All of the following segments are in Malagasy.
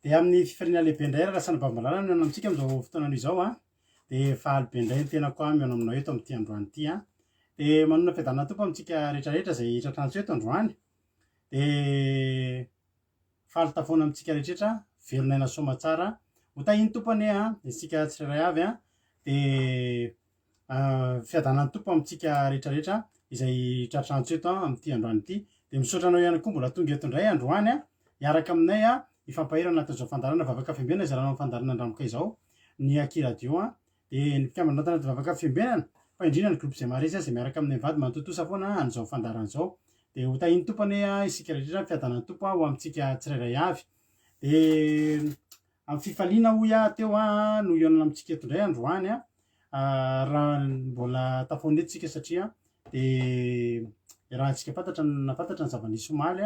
dia amin'ny fifaliana lehibe indray raha sanabambalana no eno amintsika amin'izao fotoanany izao dia fahalybe indray ny tena koa mihaino aminao eto amin'ity androany ity dia manona fiadanana tompo amintsika rehetrarehetra izay tratrantso eto androany dia faly tafoana amintsika rehetrarehetra velonaina somatsara ho tahiny tompony isika tsirairay avy dia fiadanany tompo amintsika rehetrarehetra izay tratrantso eto amin'ity androany ity dia misaotra anao ihany koa mbola tonga eto indray androany hiaraka aminay ifampahirana anatin'izao fandarana vavaka fiombenana izay raha fandarana andramoka izao ny akiradio dia ny mpikambanao tanaty vavaka fiombenana fa indrindra ny groupe izay maharesy izay miaraka amin'ny vady manototosa foana an'izao fandarana izao dia ho tahiny tompony isika rehetrarehetra fiadanany tompo ho amintsika tsirairay avy dia amin'ny fifaliana hoy teo no ionana amintsika eto indray androany raha mbola tafaonetsika satria dia raha antsika nafantatra ny zava-nisy omaly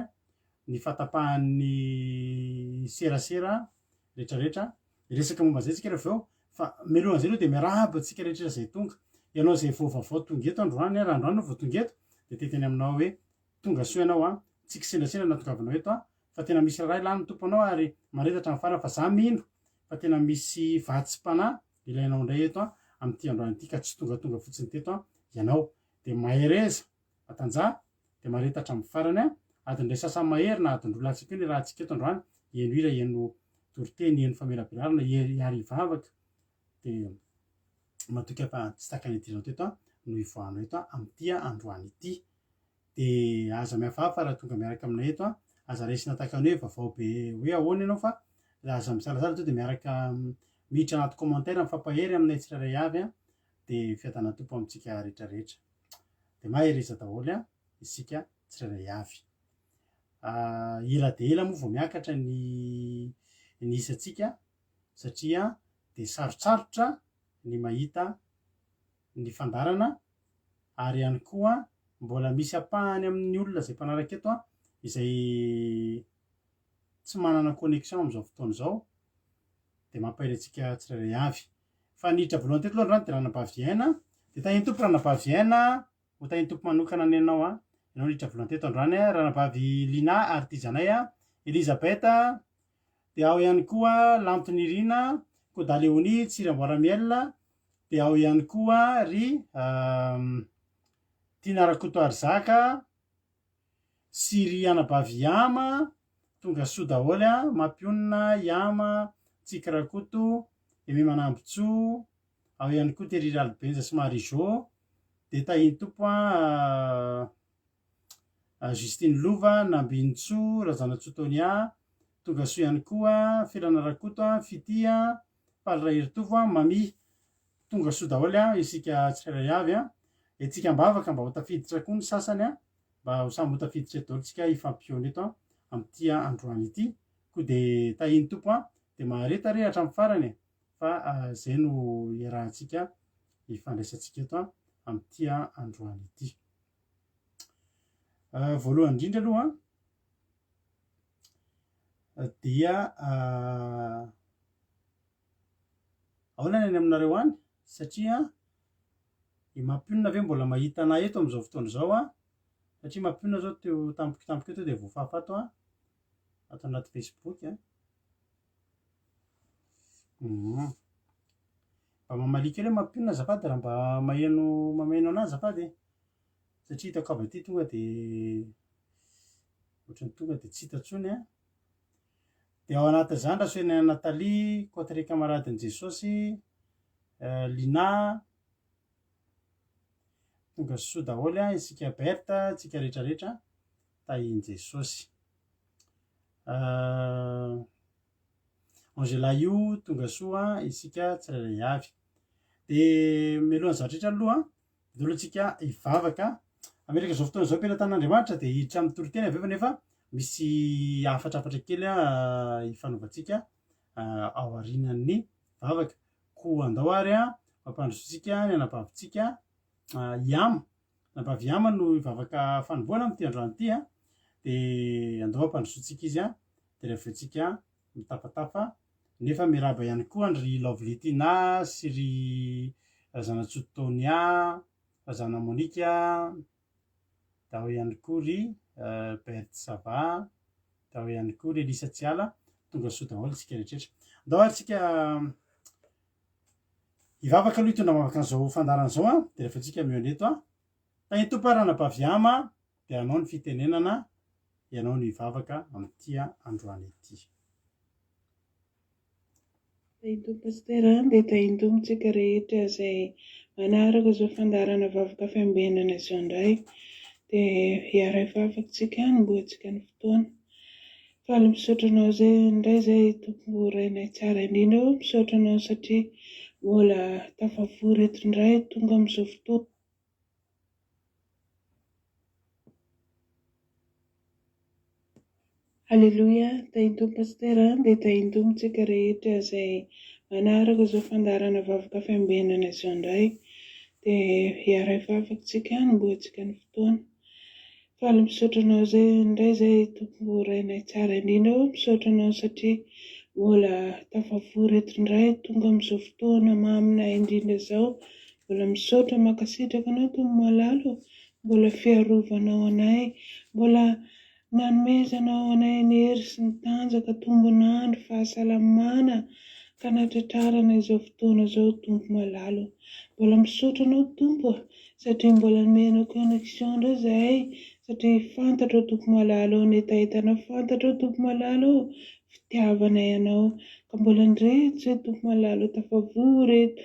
ny fahatapahan'ny serasera rehetrarehetra resaka momba zay tsika rehefa eo fa mialohan'izay aloha dia miarahaba antsika rehetrarehetra izay tonga ianao izay vaovao tonga eto androany raha androany no vao tonga eto dia teteny aminao hoe tonga soa ianao tsy kisendrasendra natongavanao eto fa tena misy raha ilany tompo anao ary maretatra amin'ny farany fa za mino fa tena misy vatsim-panahy ilainao indray eto amin'ity androany ity ka tsy tongatonga fotsiny teto ianao dia mahereza matanjah dia maretatra amin'ny farany adindray sasany mahery na adindroa latsaka eo ny raha antsika eto androany eno hira eno toriteny eno famelabelarana ary ivavaka dia matoky fa tsy takany idiranao teto no ivoahanao eto amin'ity androany ity dia aza mihafahafa raha tonga miaraka aminay eto aza resina takany hoe vaovao be hoe ahoana ianao fa aza misalasala to dia miaraka miditra anaty commentaire mifampahery aminay tsirairay avy dia fiadanana tompo amintsika rehetrarehetra dia mahereza daholo isika tsirairay avy ela dia ela moa vao miakatra ny isatsika satria dia sarotsarotra ny mahita ny fandarana ary ihany koa mbola misy apahany amin'ny olona izay mpanaraka eto izay tsy manana connexion amin'izao fotoana izao dia mampahery antsika tsirairay avy fa niditra voalohany teto aloha androany dia ranam-pahaviaina dia tahiny tompo ranam-pahaviaina ho tahiny tompo manokana ny ianao ianao niditra voalohany teto androany ranam-pavy lina artizanay elizabeta dia ao ihany koa lantonirina kodaleoni tsiramboaramiel dia ao ihany koa ry tinarakoto arzaka sy ry anabavy iama tonga soa daholo mampionina iama tsikirakoto emy manambotso ao ihany koa teriry albenja sy marizo dia tahiny tompo Justine Lova Nambintso Razanatsotonia tonga soa ihany koa Filana Rakoto Fitia Palirairitovo Mami tonga soa daholo isika tsirairay avy etsika mbavaka mba ho tafiditra koa ny sasany mba ho samby ho tafiditra eto daholo tsika ifampiona eto amin'ity androany ity koa dia tahiny tompo dia mahareta re hatramin'ny farany fa zay no iarahantsika ifandraisantsika eto amin'ity androany ity voalohany indrindra aloha dia ahoana ny aminareo any satria i mampionina ve mbola mahita anay eto amin'izao fotoana izao satria mampionina zao teo tampoka eto dia voafahafato ato anaty Facebook mba mamalika elo mampionina azafady raha mba mameno anazy azafady satria hitako avy aty tonga dia ohatrany tonga dia tsy hita ntsony dia ao anatin'izany raha soenay Natalie Cotre Camaradin'i Jesosy Lina tonga soa daholo isika Berta tsika rehetrarehetra tahiny Jesosy Angela io tonga soa isika tsirairay avy dia mialohan'ny zavatra rehetra aloha dia alohantsika ivavaka ametraka izao fotoana izao ampelantan'Andriamanitra dia hiditra amin'ny toriteny avy nefa misy afatrafatra kely ifanaovantsika ao aorianan'ny vavaka koa andao ary mampandrosotsika ny anabavintsika iama anabavy iama no ivavaka fanomboana amin'ity androany ity dia andao ampandrosotsika izy dia rehefa antsika mitapatafa nefa miraba ihany koa ry Lovelitina sy ry Razanatsotonia Razana Monika da ao ihany koa ry Bert Sava tao ihany koa relisa tsy ala tonga soa daholo tsika rehetrrehetra andao atsika hivavaka aloha hitondra mavaka an'izao fandaran'izao a de rehefa tsika mioneto a tahintompa rana-paviama de anao ny fitenenana ianao ny hivavaka amin'itya androany ity tahintom pastera dia tahintomitsika rehetra izay manaraka izao fandarana vavaka fiambenana izao indray dia hiara hivavakantsika ny mboantsika ny fotoana faly misaotra anao zay indray zay tompo rainay tsara indrindra misaotra anao satria mbola tafavory eto indray tonga amin'izao fotoana. Alleluia, tahintom pastera dia tahintomitsika rehetra izay manaraka izao fandarana vavaka fiambenana izao indray dia hiara hivavakantsika ny mboantsika ny fotoana faly misaotra anao zay indray zay tompo rainay tsara indrindra misaotra anao satria mbola tafavory eto indray tonga amin'izao fotoana maminay indrindra izao mbola misaotra makasitraka anao tompo malalo mbola fiarovanao anay mbola nanomezanao anay ny hery sy ny tanjaka tombonandro fahasalamana ka natratrarana izao fotoana izao tompo malalo mbola misaotra anao tompo satria mbola nomenao connexion indray zahay satria fantatro tompo malalo netahetana fantatro tompo malalo fitiavanay anao ka mbola ndretsy tompo malalo tafavory eto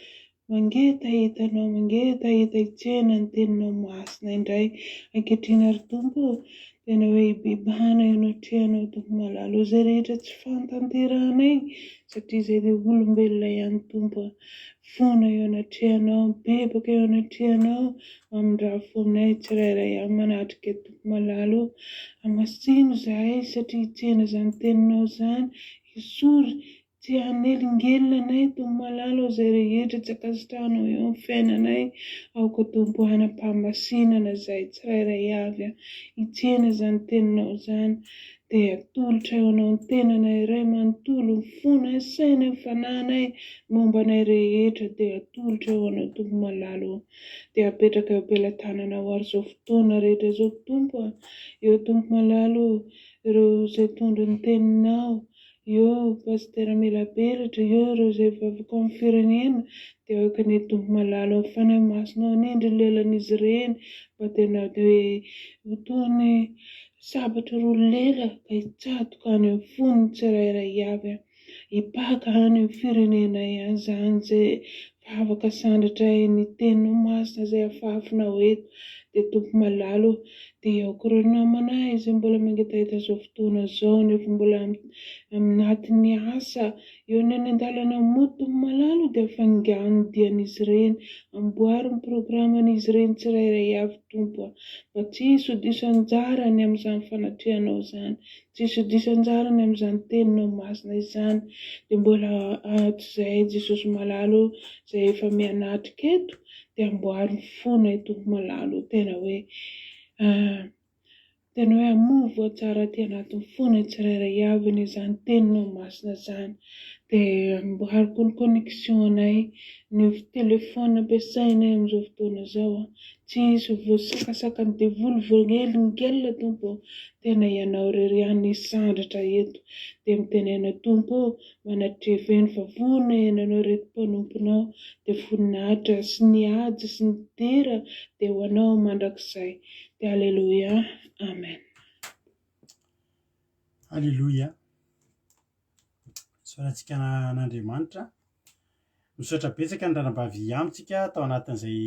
mangeta hitanao mangeta hita hitsena ny teninao masina indray ankehitriny ary tompo tena hoe ibebahana ianao trehanao tompo malalo zay rehetra tsy fantanteranay satria izay dia olombelona ihany tompo fona eo anatrehanao bebaka eo anatrehanao amin'ny fonay tsirairay amin'ny manatrika tompo malalo amasino zahay satria hitsena izany teninao izany isory tsy hanelingelina anay tompo malalo izay rehetra tsy akasitrahanao eo amin'ny fiainanay aoka tompo hanam-pahamasinana izay tsirairay avy hitsena izany teninao izany dia atolotra eo anao ny tenanay iray manontolo ny fona saina ny fananay mombanay rehetra dia atolotra eo anao tompo malalo dia apetraka eo am-pelantananao ary izao fotoana rehetra izao tompo eo tompo malalo ireo izay tondry ny teninao eo pastera Melabelatra eo ireo izay vavaka amin'ny firenena dia aokany tompo malalo fanahy masinao anindry lelan'izy ireny mba tena hoe toany sabatra roa lela ka hitsatoka any amin'ny fonony tsirairay avy hipaka any amin'ny firenena izany zay vavaka sandratra ny teninao masina izay afahafinao eto dia tompo malalo dia aokireo namanay izay mbola mangetaheta izao fotoana izao nefa mbola aminatin'ny asa eo ny any an-dalana moto tompo malalo dia afangano dian'izy ireny amboary ny programan'izy ireny tsirairay avy tompo mba tsy hisy ho diso anjarany amin'izany fanatrehanao izany tsy hisy ho diso anjarany amin'izany teninao masina izany dia mbola ato izay Jesosy malalo izay efa mianatrika eto dia amboary ny fona tompo malalo tena hoe hamovo tsara aty anatin'ny fona tsirairay avy izany teninao masina izany dia amboariko ny connexion anay ny telefona ampiasainay amin'izao fotoana izao tsy hisy voasakasakany dia volovolongelingelina tompo tena ianao rerian'ny sandratra eto dia mitenena tompo manatreveny fa vonona iananao reto mpanomponao dia voninahitra sy ny ady sy ny tera dia ho anao mandrakizay dia alleluia amen. Alleluia sorantsika n'Andriamanitra misaotra betsaka ny ranam-bavy amintsika tao anatin'izay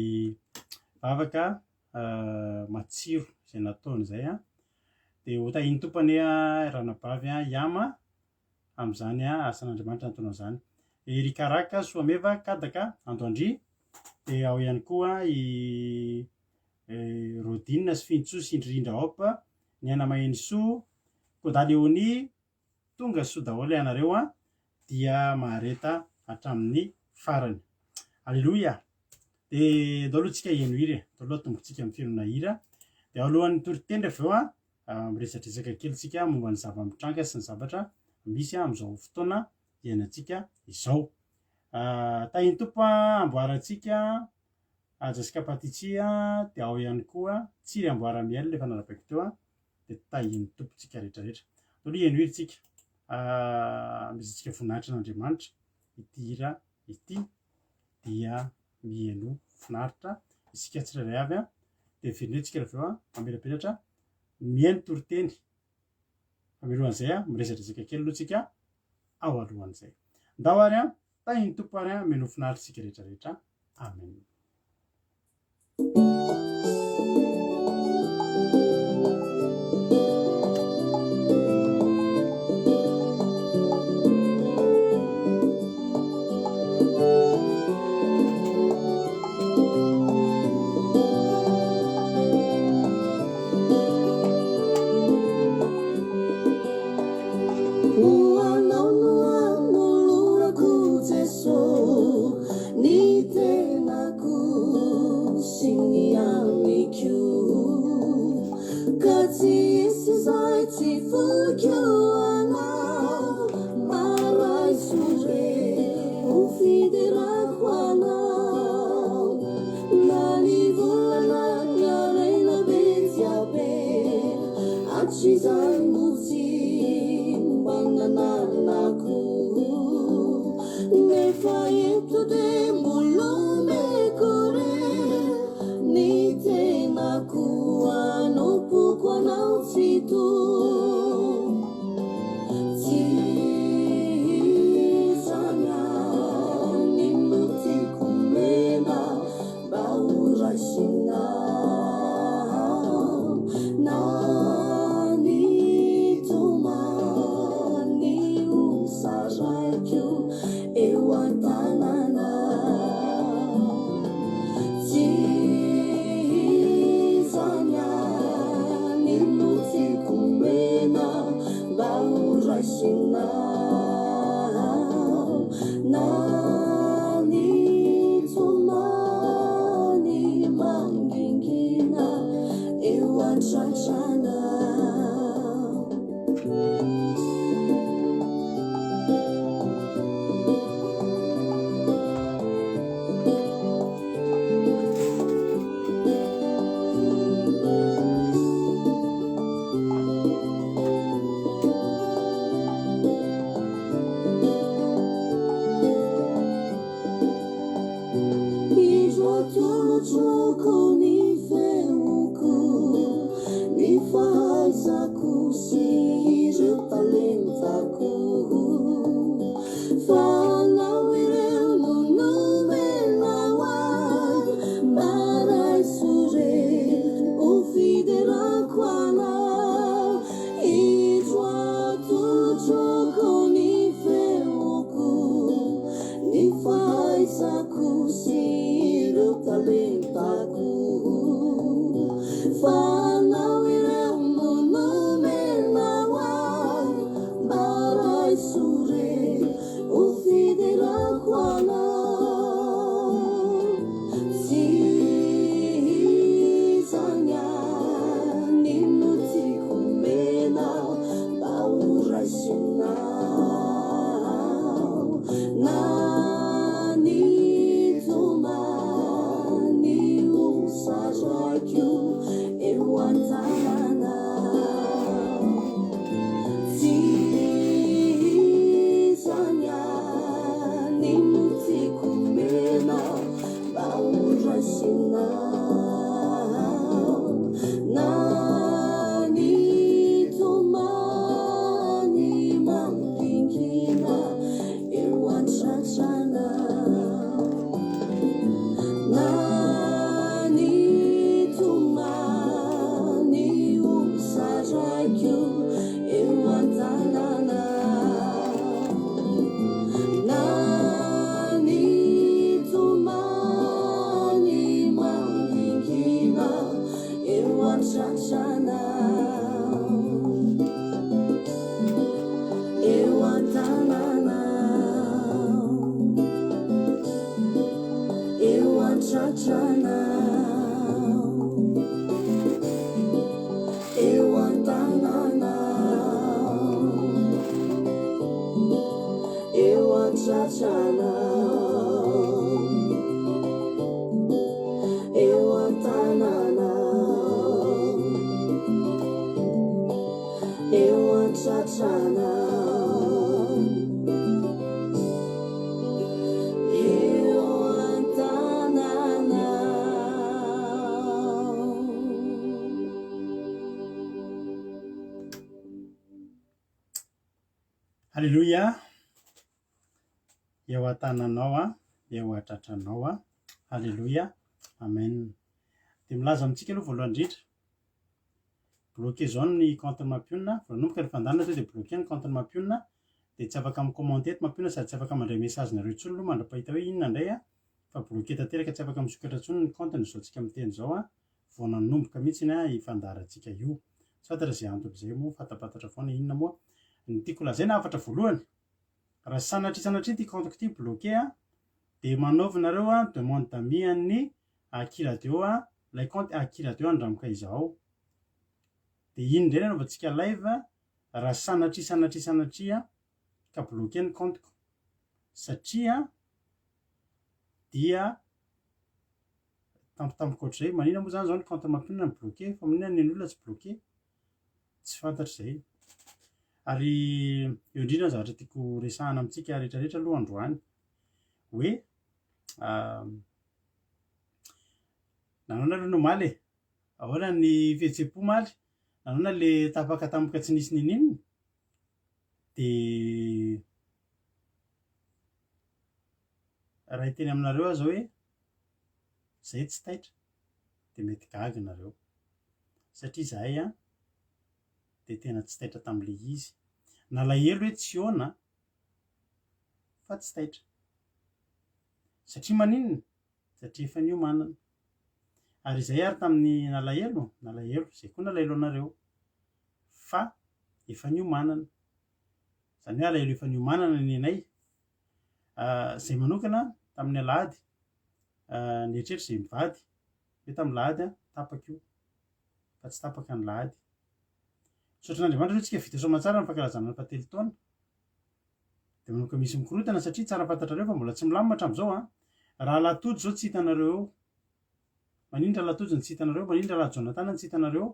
vavaka matsiro izay nataony izay dia ho tahiny tompany ranam-bavy iama amin'izany asan'Andriamanitra nataonao izany rikaraka soameva kadaka andoandry dia ao ihany koa i rodinina sy fintsosy indrindra aopa ny anamaheny soa Kodaleony tonga soa daholo ianareo dia mahareta hatramin'ny farany. Alleluia. Dia daholo tsika hihaino hira daholo tombotsika amin'ny fihainona hira dia alohan'ny toritendry avy eo miresadresaka kely tsika momba ny zava-mitranga sy ny zavatra misy amin'izao fotoana iainantsika izao tahiny tompo amboarantsika Jessica Patitsia dia ao ihany koa tsiry amboara miel efa narabaiko teo dia tahiny tompontsika rehetrarehetra toliany hoe tsika misy tsika voninahitra n'Andriamanitra ity hira ity dia mihaino finaritra isika tsirairay avy dia venona tsika rehefa eo mamelapelatra mihaino toriteny famelohan'izay miresadresaka kely aloha tsika ao alohan'izay ndao ary tahiny tompo ary mihaino finaritra tsika rehetrarehetra amen. Fana wireu mono mena wa Halleloia, eo an-tananao a, eo an-tratranao a, halleloia, amen. De milaza amintsika aloha voalohany indrindra, bloqué zao ny compte-ny mampionina, vao nanomboka ny fandaharana tonga de bloqué ny compte-ny mampionina, de tsy afaka micommander eto mampionina sady tsy afaka mandray messagenareo intsony aloha mandra-pahita hoe inona indray a, fa bloqué tanteraka tsy afaka misokatra intsony ny compte-ny zao tsika miteny zao a, vao nanomboka mihitsiny a ifandaharantsika io. Tsy fantatra zay antony zay moa, fatapatatra foana inona moa. Ny tiako lazaina hafatra voalohany, raha sanatria ty compte ty bloqué a, de manaovy nareo a demande d'amis an'ny Aki Radio a, lay compte Aki Radio andramoka izao. De iny ndray anaovantsika live raha sanatria ka bloqué ny compteko, satria dia tampotampoka ohatr'izay, manina moa zany zao ny compte mampionina ny bloqué, fa manina ny olona tsy bloqué, tsy fantatra zay. Ary eo indrindra zavatra tiako resahana amintsika rehetrarehetra aloha androany hoe nanona aloha no maly e, ahoana ny fihetsem-po maly, nanona le tapaka tampoka tsy nisy ninino, de raha hiteny aminareo aho zao hoe zay tsy taitra de mety gaga nareo, satria zahay a de tena tsy taitra tam'le izy, nalahelo hoe tsy hoana fa tsy taitra, satria maninona, satria efa niomanana. Ary izay ary tamin'ny nalahelo zay koa nalahelo anareo, fa efa niomanana, zany hoe alahelo efa niomanana ny anay. Zay manokana tamin'ny alahady, nieritreritry zay mivady hoe tamin'ny lahady a tapaka io, fa tsy tapaka ny lahady. Sotran'Andriamanitra hoe tsika vita soa aman-tsara ny fankalazana ny fahatelo taona, de manoka misy mikorotana satria tsara fantatrareo fa mbola tsy milamina hatramin'izao a. Raha latojo zao tsy hitanareo eo, manindra latojo ny tsy hitanareo, manindra la Jonathan ny tsy hitanareo,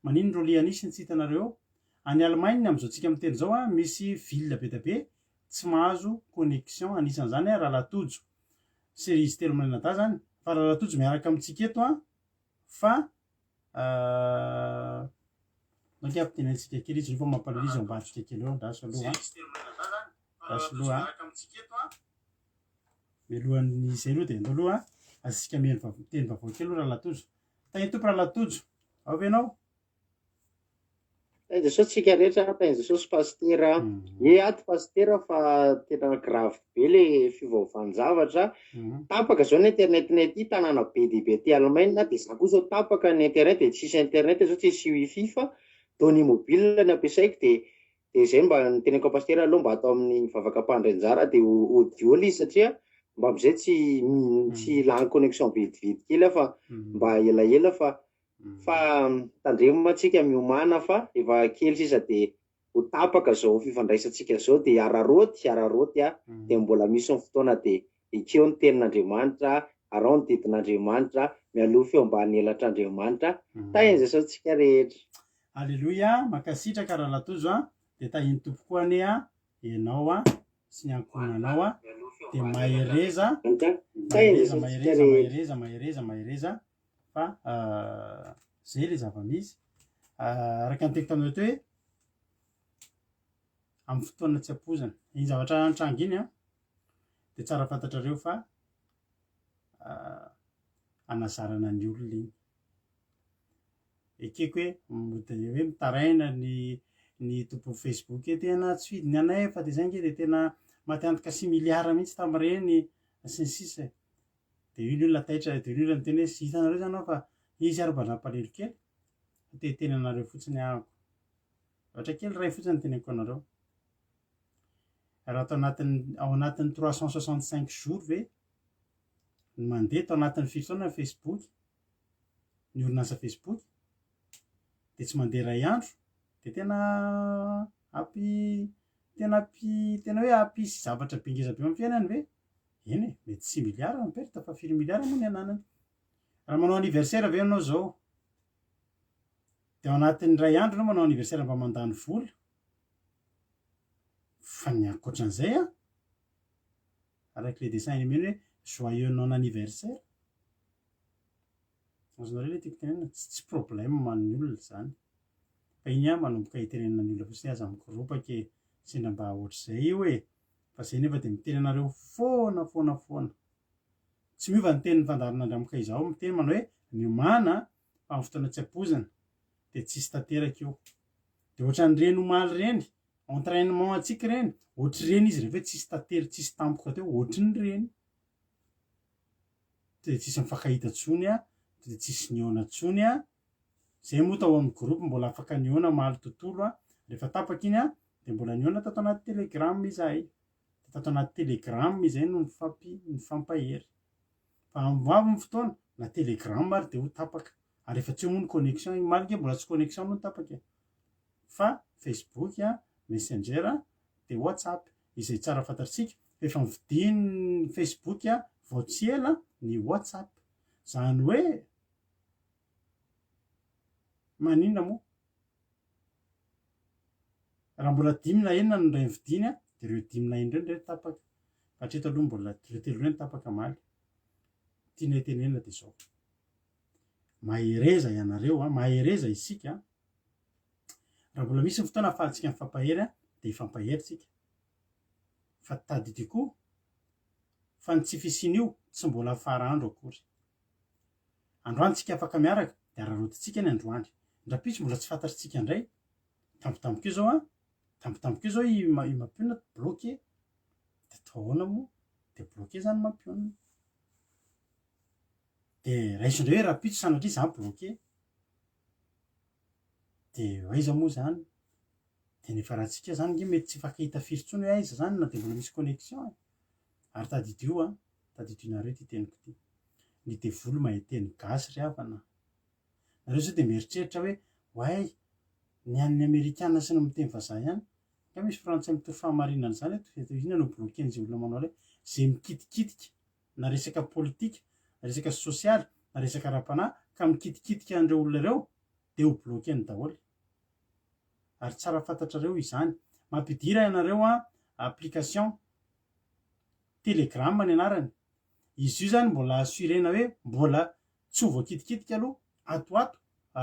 manindra Lianisy ny tsy hitanareo. Any Allemagne amin'izao tsika miteny zao a, misy ville be da be tsy mahazo connexion, anisan'izany a raha latojo, series telo manana-dà zany, fa raha latojo miaraka amintsika eto a, fa donc ampitenentsika kely izy rehefa mampalahelo izy ambatsika kely eo, raso aloha raso aloha mialohan'ny zay aloha de andao aloha azitsika miteny vaovao kely aloha raha latojo. Tany tompo raha latojo, avy ianao? Tain'ny Jesosy tsika rehetra, tain'ny Jesosy pastera, ato pastera fa tena grave be le fiovaovan'ny-javatra. Tapaka zao ny internet-nay ty, tanàna be dia be ty Allemagne, de za kosa tapaka ny internet, de tsisy internet zao tsisy wifi fa dony mobile ny ampiasaiko, de zay mba niteneko pastera aloha mba atao amin'ny vavaka pandrenjara de audio izy, satria mba am'izay tsy lany connexion vidividy kely fa mba elaela fa tandremantsika miomana fa efa kely sisa de ho tapaka zao fifandraisantsika zao, de araroty a, de mbola misy ny fotoana de ekeo ny tenin'Andriamanitra, arao ny didin'Andriamanitra, mialoha feo ambany elatr'Andriamanitra, tain'ny Jesosy tsika rehetra. Alleluia, makasitraka raha latojo a, de tahiny tompo koa ane a, ianao a, sy ny ankonanao a, de mahereza fa zay le zava-misy. Araka ny teko taminao teo hoe amin'ny fotoana tsy ampozana, iny zavatra antranga iny a, de tsara fantatrareo fa anazarana ny olona iny. Ekeko hoe mitaraina ny tompo Facebook tena tsy fidiny anay fa de zay nge de tena maty antoka 6 milliards mihitsy tamin'ireny sy ny sisa, de io ny olona taitra, de io ny olona miteny hoe sy hitanareo zany aho fa izy ary mba nampalahelo kely, teteny anareo fotsiny ahako, ohatra kely ray fotsiny ny teneniko anareo. Raha ao anatin'ny 365 jours ve ny mandeha tao anatin'ny firy taona Facebook, ny orinasa Facebook, de tsy mandeha ray andro, de tena hoe ampisy zavatra be ngeza be amin'ny fiainany ve? Eny e, mety 6 milliards ny perte fa 4 milliards moa ny ananany. Raha manao anniversaire ve ianao zao, de ao anatin'ny ray andro anao manao anniversaire mba mandany vola, fa ny ankoatran'izay a araka le dessin animé hoe joyeux non anniversaire azonareo le tiako tenenina tsy problème man'ny olona zany fa iny a manomboka hitenenina ny olona fotsiny aza mikiropaka sendra mba ohatr'izay io e fa zay nefa de miteny anareo foana tsy miova ny tenin'ny fandarina andramika izao miteny manao hoe miomana fa amin'ny fotoana tsy ampozana de tsisy tanteraka io de ohatran'ireny omaly reny entraînement atsika reny ohatry reny izy rehefa tsisy tantery tsisy tampoka teo ohatry ny reny de tsisy mifankahita tsony a de tsisy niona tsony a zay moa tao amin'ny groupe mbola afaka niona maly tontolo a rehefa tapaka iny a de mbola niona tato anaty telegrame izahay de tato anaty telegrame izay no mifampahery fa avoavo ny fotoana na telegrame ary de ho tapaka ary efa tsy eo moa ny connexion malika mbola tsy connexion no tapaka fa Facebook a messenger a de WhatsApp izay tsara fantatsika efa mividiny Facebook a vao tsy ela ny WhatsApp zany hoe maninona moa raha mbola 5 na enina no ray mividiny a de ireo 5 na enina ireo tapaka fa hatreto aloha mbola ireo 3 ireo tapaka maly tiana hitenenina de zao mahereza ianareo a mahereza isika raha mbola misy fotoana ahafahantsika mifampahery a de ifampahery tsika fa tady ity koa fa ny tsy fisin'io tsy mbola faran'andro akory androany tsika afaka miaraka de ararotintsika ny androany ndrapitsy mbola tsy fantatritsika indray tampotampoka io zao a tampotampoka io zao i mampiona bloqué de tahoana moa de bloqué zany mampiona de raisindray hoe raha pitso sanatria zany bloqué de aiza moa zany de nefa rahantsika zany nge mety tsy fankahita firy tsony hoe aiza zany na de mbola misy connexion ary tadidio a tadidionareo ty teniko ty ny devolo mahay teny gasy ry havana nareo zao de mieritreritra hoe way ny an'ny amerikana sy ny miteny vazaha ihany ka misy frantsay mito fahamarinana zany ina no bloqué an'izay olona manao hoe zay mikitikitika na resaka politika na resaka sosialy na resaka ara-panahy ka mikitikitika an'ireo olona ireo de ho bloqué ny daholo ary tsara fantatrareo izany mampidira ianareo a application telegram ny anarany izy io zany mbola assurena hoe mbola tsy ho voakitikitika aloha atoato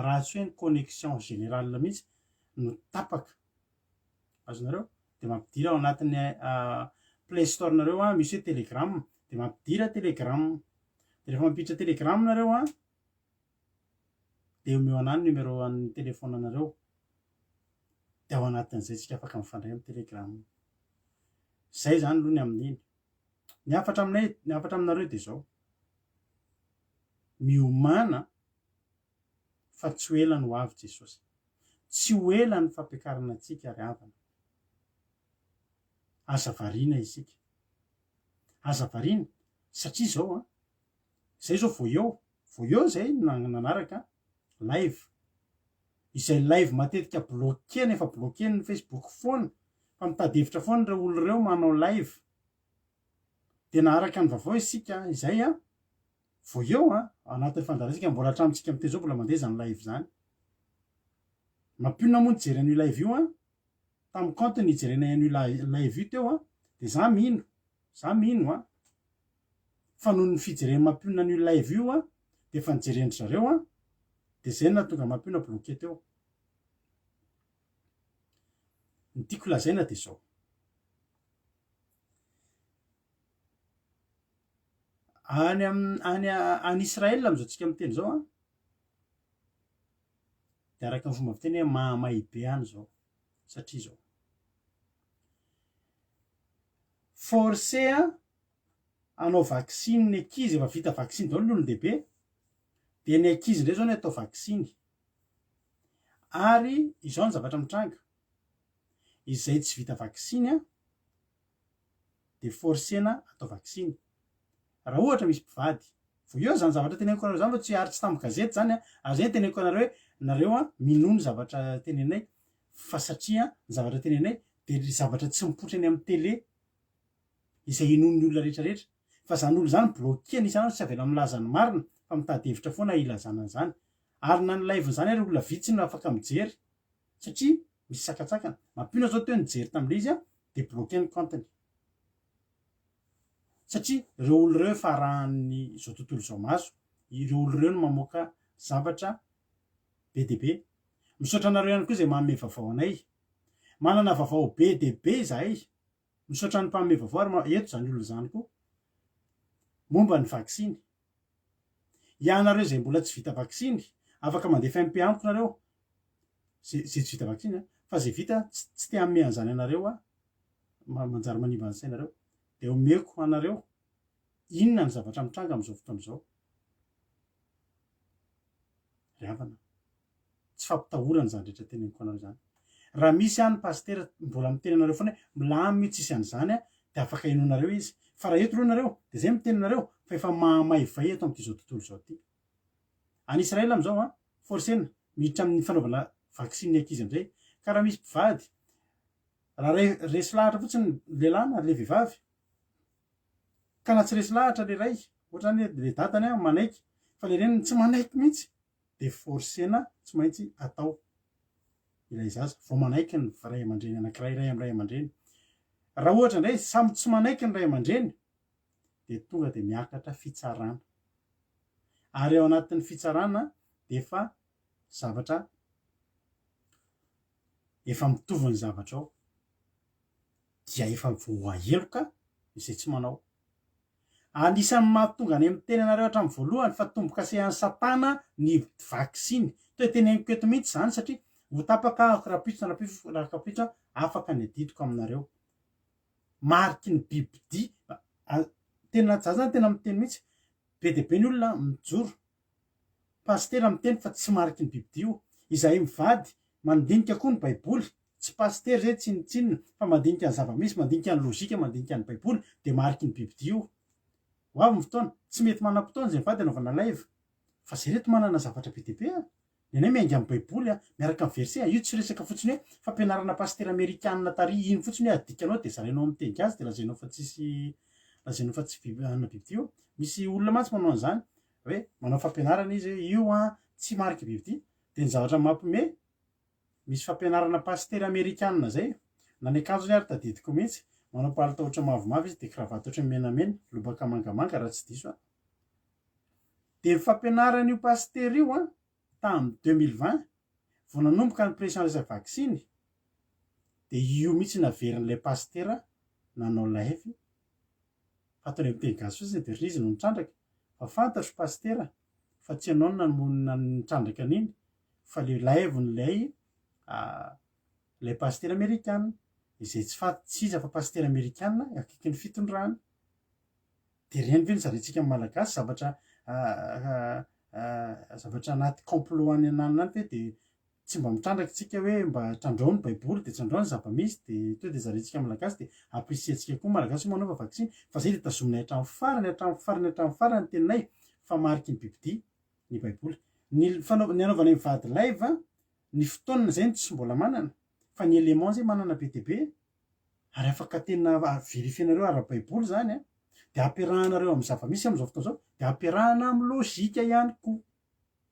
raha tsy hoe ny connexion générale mihitsy no tapaka azonareo de mampidira ao anatin'ny play store nareo a misy hoe telegram de mampidira telegram de rehefa mampiditra telegram nareo a de omeo anany numero an'ny telefona anareo de ao anatin'izay tsika afaka mifandray amin'ny telegram zay zany aloha ny amin'iny ny afatra aminareo de zao miomana fa tsy ho ela no avy Jesosy tsy ho ela ny fampiakarana atsika ry havana aza variana isika aza variana satria zao a zay zao vao eo zay nanaraka live izay live matetika bloqué nefa bloqué ny Facebook foana fa mitady hevitra foana ireo olo ireo manao live de naharaka ny vaovao isika izay a vao eo a anatin'ny fandarantsika mbola hatramitsika miteny zao mbola mandeha zany live zany mampionona moa nijery an'io live io a tamin'ny compte nijerena an'io live io teo a de za mino a fa noho ny fijereny mampionona an'io live io a de fa nijerendry zareo a de zay natonga mampiona bloqué teo ny tiako lazaina de zao any Israel am'izao tsika miteny zao a de araka ny fomba fiteny hoe mahamay be any zao satria zao forcé a anao vaccine ny ankizy efa vita vaccine daholo ny olon-dehibe de ny ankizy ndray zao ny atao vaccine ary izao ny zavatra mitranga izay tsy vita vaccine a de forcena atao vaccine raha ohatra misy mpivady vo eo zany zavatra teneniko anareo zany fa tsy aritsy tamin'ny gazety zany a ary zay teneniko anareo hoe nareo a minono zavatra tenenay fa satria ny zavatra tenenay de zavatra tsy mipoitra any amin'ny télé izay inonony olona rehetrarehetra fa zany olo zany bloqué nisanandro tsy avela milaza ny marina fa mitady hevitra foana ilazana zany ary na ny live zany ary olona vitsy no afaka mijery satria misy sakatsakana mampiona zao teo nijery tam'le izy a débloquer ny compteny satria ireo olo ireo farahany zao tontolo zao maso ireo olo ireo no mamoaka zavatra be de be misaotra anareo ihany koa zay manome vaovao anay manana vaovao be de be zahay misaotra ny mpanome vaovao ary eto zany olo zany koa momba ny vaksiny ianareo zay mbola tsy vita vaksiny afaka mandefa MP amiko nareo zay tsy vita vaksiny fa zay vita tsy te hanome an'izany anareo a manjary manimba ny sainareo de omeko anareo inona ny zavatra mitranga am'izao fotoana izao riavana tsy fampitahorana zany rehetra teneniko anareo zany raha misy any pastera mbola miteny anareo foana milamy tsisy an'izany a de afaka inoanareo izy fa raha eto aloha nareo de zay miteny nareo fa efa mahamay eto am'ty zao tontolo zao ty any Israely am'izao a forsena miditra amin'ny fanaovana vaksiny ankizy am'izay ka raha misy mpivady raha resy lahatra fotsiny lehilahy na le vehivavy ka na tsy resy lahatra le ray ohatrany le dadany a manaiky fa le reniny tsy manaiky mihitsy de forsena tsy maintsy atao ilay zaza vao manaiky ny ray aman-dreny anankiray ray am'ray aman-dreny raha ohatra indray samy tsy manaiky ny ray aman-dreny de tonga de miakatra fitsarana ary ao anatin'ny fitsarana de efa zavatra efa mitovy ny zavatra ao dia efa voaheloka izay tsy manao anisan'ny mahatonga any amin'ny teny anareo hatramin'ny voalohany fa tombo-kasehan'ny satana ny vaksiny toe teneniko eto mihitsy zany satria ho tapaka rapitra afaka ny adidiko aminareo mariky ny bibidi tena zazany tena miteny mihitsy be de be ny olona mijoro pastera miteny fa tsy mariky ny bibidi io izahay mivady mandinika koa ny baiboly tsy paster zay tsinitsinina fa mandinika ny zava-misy mandinika ny lozika mandinika ny baiboly de mariky ny bibidi io ho avy ny fotoana tsy mety manam-potoana zay mivady anaovana live fa zay reto manana zavatra be de be a nenay miainga amin'ny baiboly a miaraka amin'ny verset io tsy resaka fotsiny hoe fampianarana pastera amerikanina tary iny fotsiny hoe adikanao de zarainao amin'ny teny gasy de lazainao fa tsy ana bibidi io misy olona matsy manao an'izany hoe manao fampianarana izy io a tsy mariky bibidi de ny zavatra mampime misy fampianarana pastera amerikanina zay na ny akanjony ary tadidiko mihitsy manao palitao ohatra mavomavo izy de kravaty ohatra menamena lobaka mangamanga raha tsy diso a de ny fampianarana io pastera io a tamin'ny 2020 vao nanomboka ny pression resaky vaksiny de io mihitsy naverin'ilay pastera nanao live fatony amin'ny teny gasy fotsiny de rizy no nitrandraka fa fantatro pastera fa tsy anao namonina nitrandraka an'iny fa le live n'lay lay pastera amerikanina izay tsy iza fa pastera amerikanina akaiky ny fitondrana de reny ve ny zarentsika amin'ny malagasy zavatra anaty complot any ananina any ve de tsy mba mitrandraka tsika hoe mba trandrao ny baiboly de trandrao ny zava-misy de to de zarentsika malagasy de appricientsika koa malagasy manaova vaksiny fa zay de tazominay hatramin'ny farany teninay fa mariky ny bibidi ny baiboly ny anaovana mivady live ny fotoana zay tsy mbola manana fa ny élément zay manana be de be ary afaka tena verifienareo ara-baiboly zany a de ampiarahanareo amin'ny zava-misy am'izao fotoana zao de ampiarahana amin'ny lozika ihany koa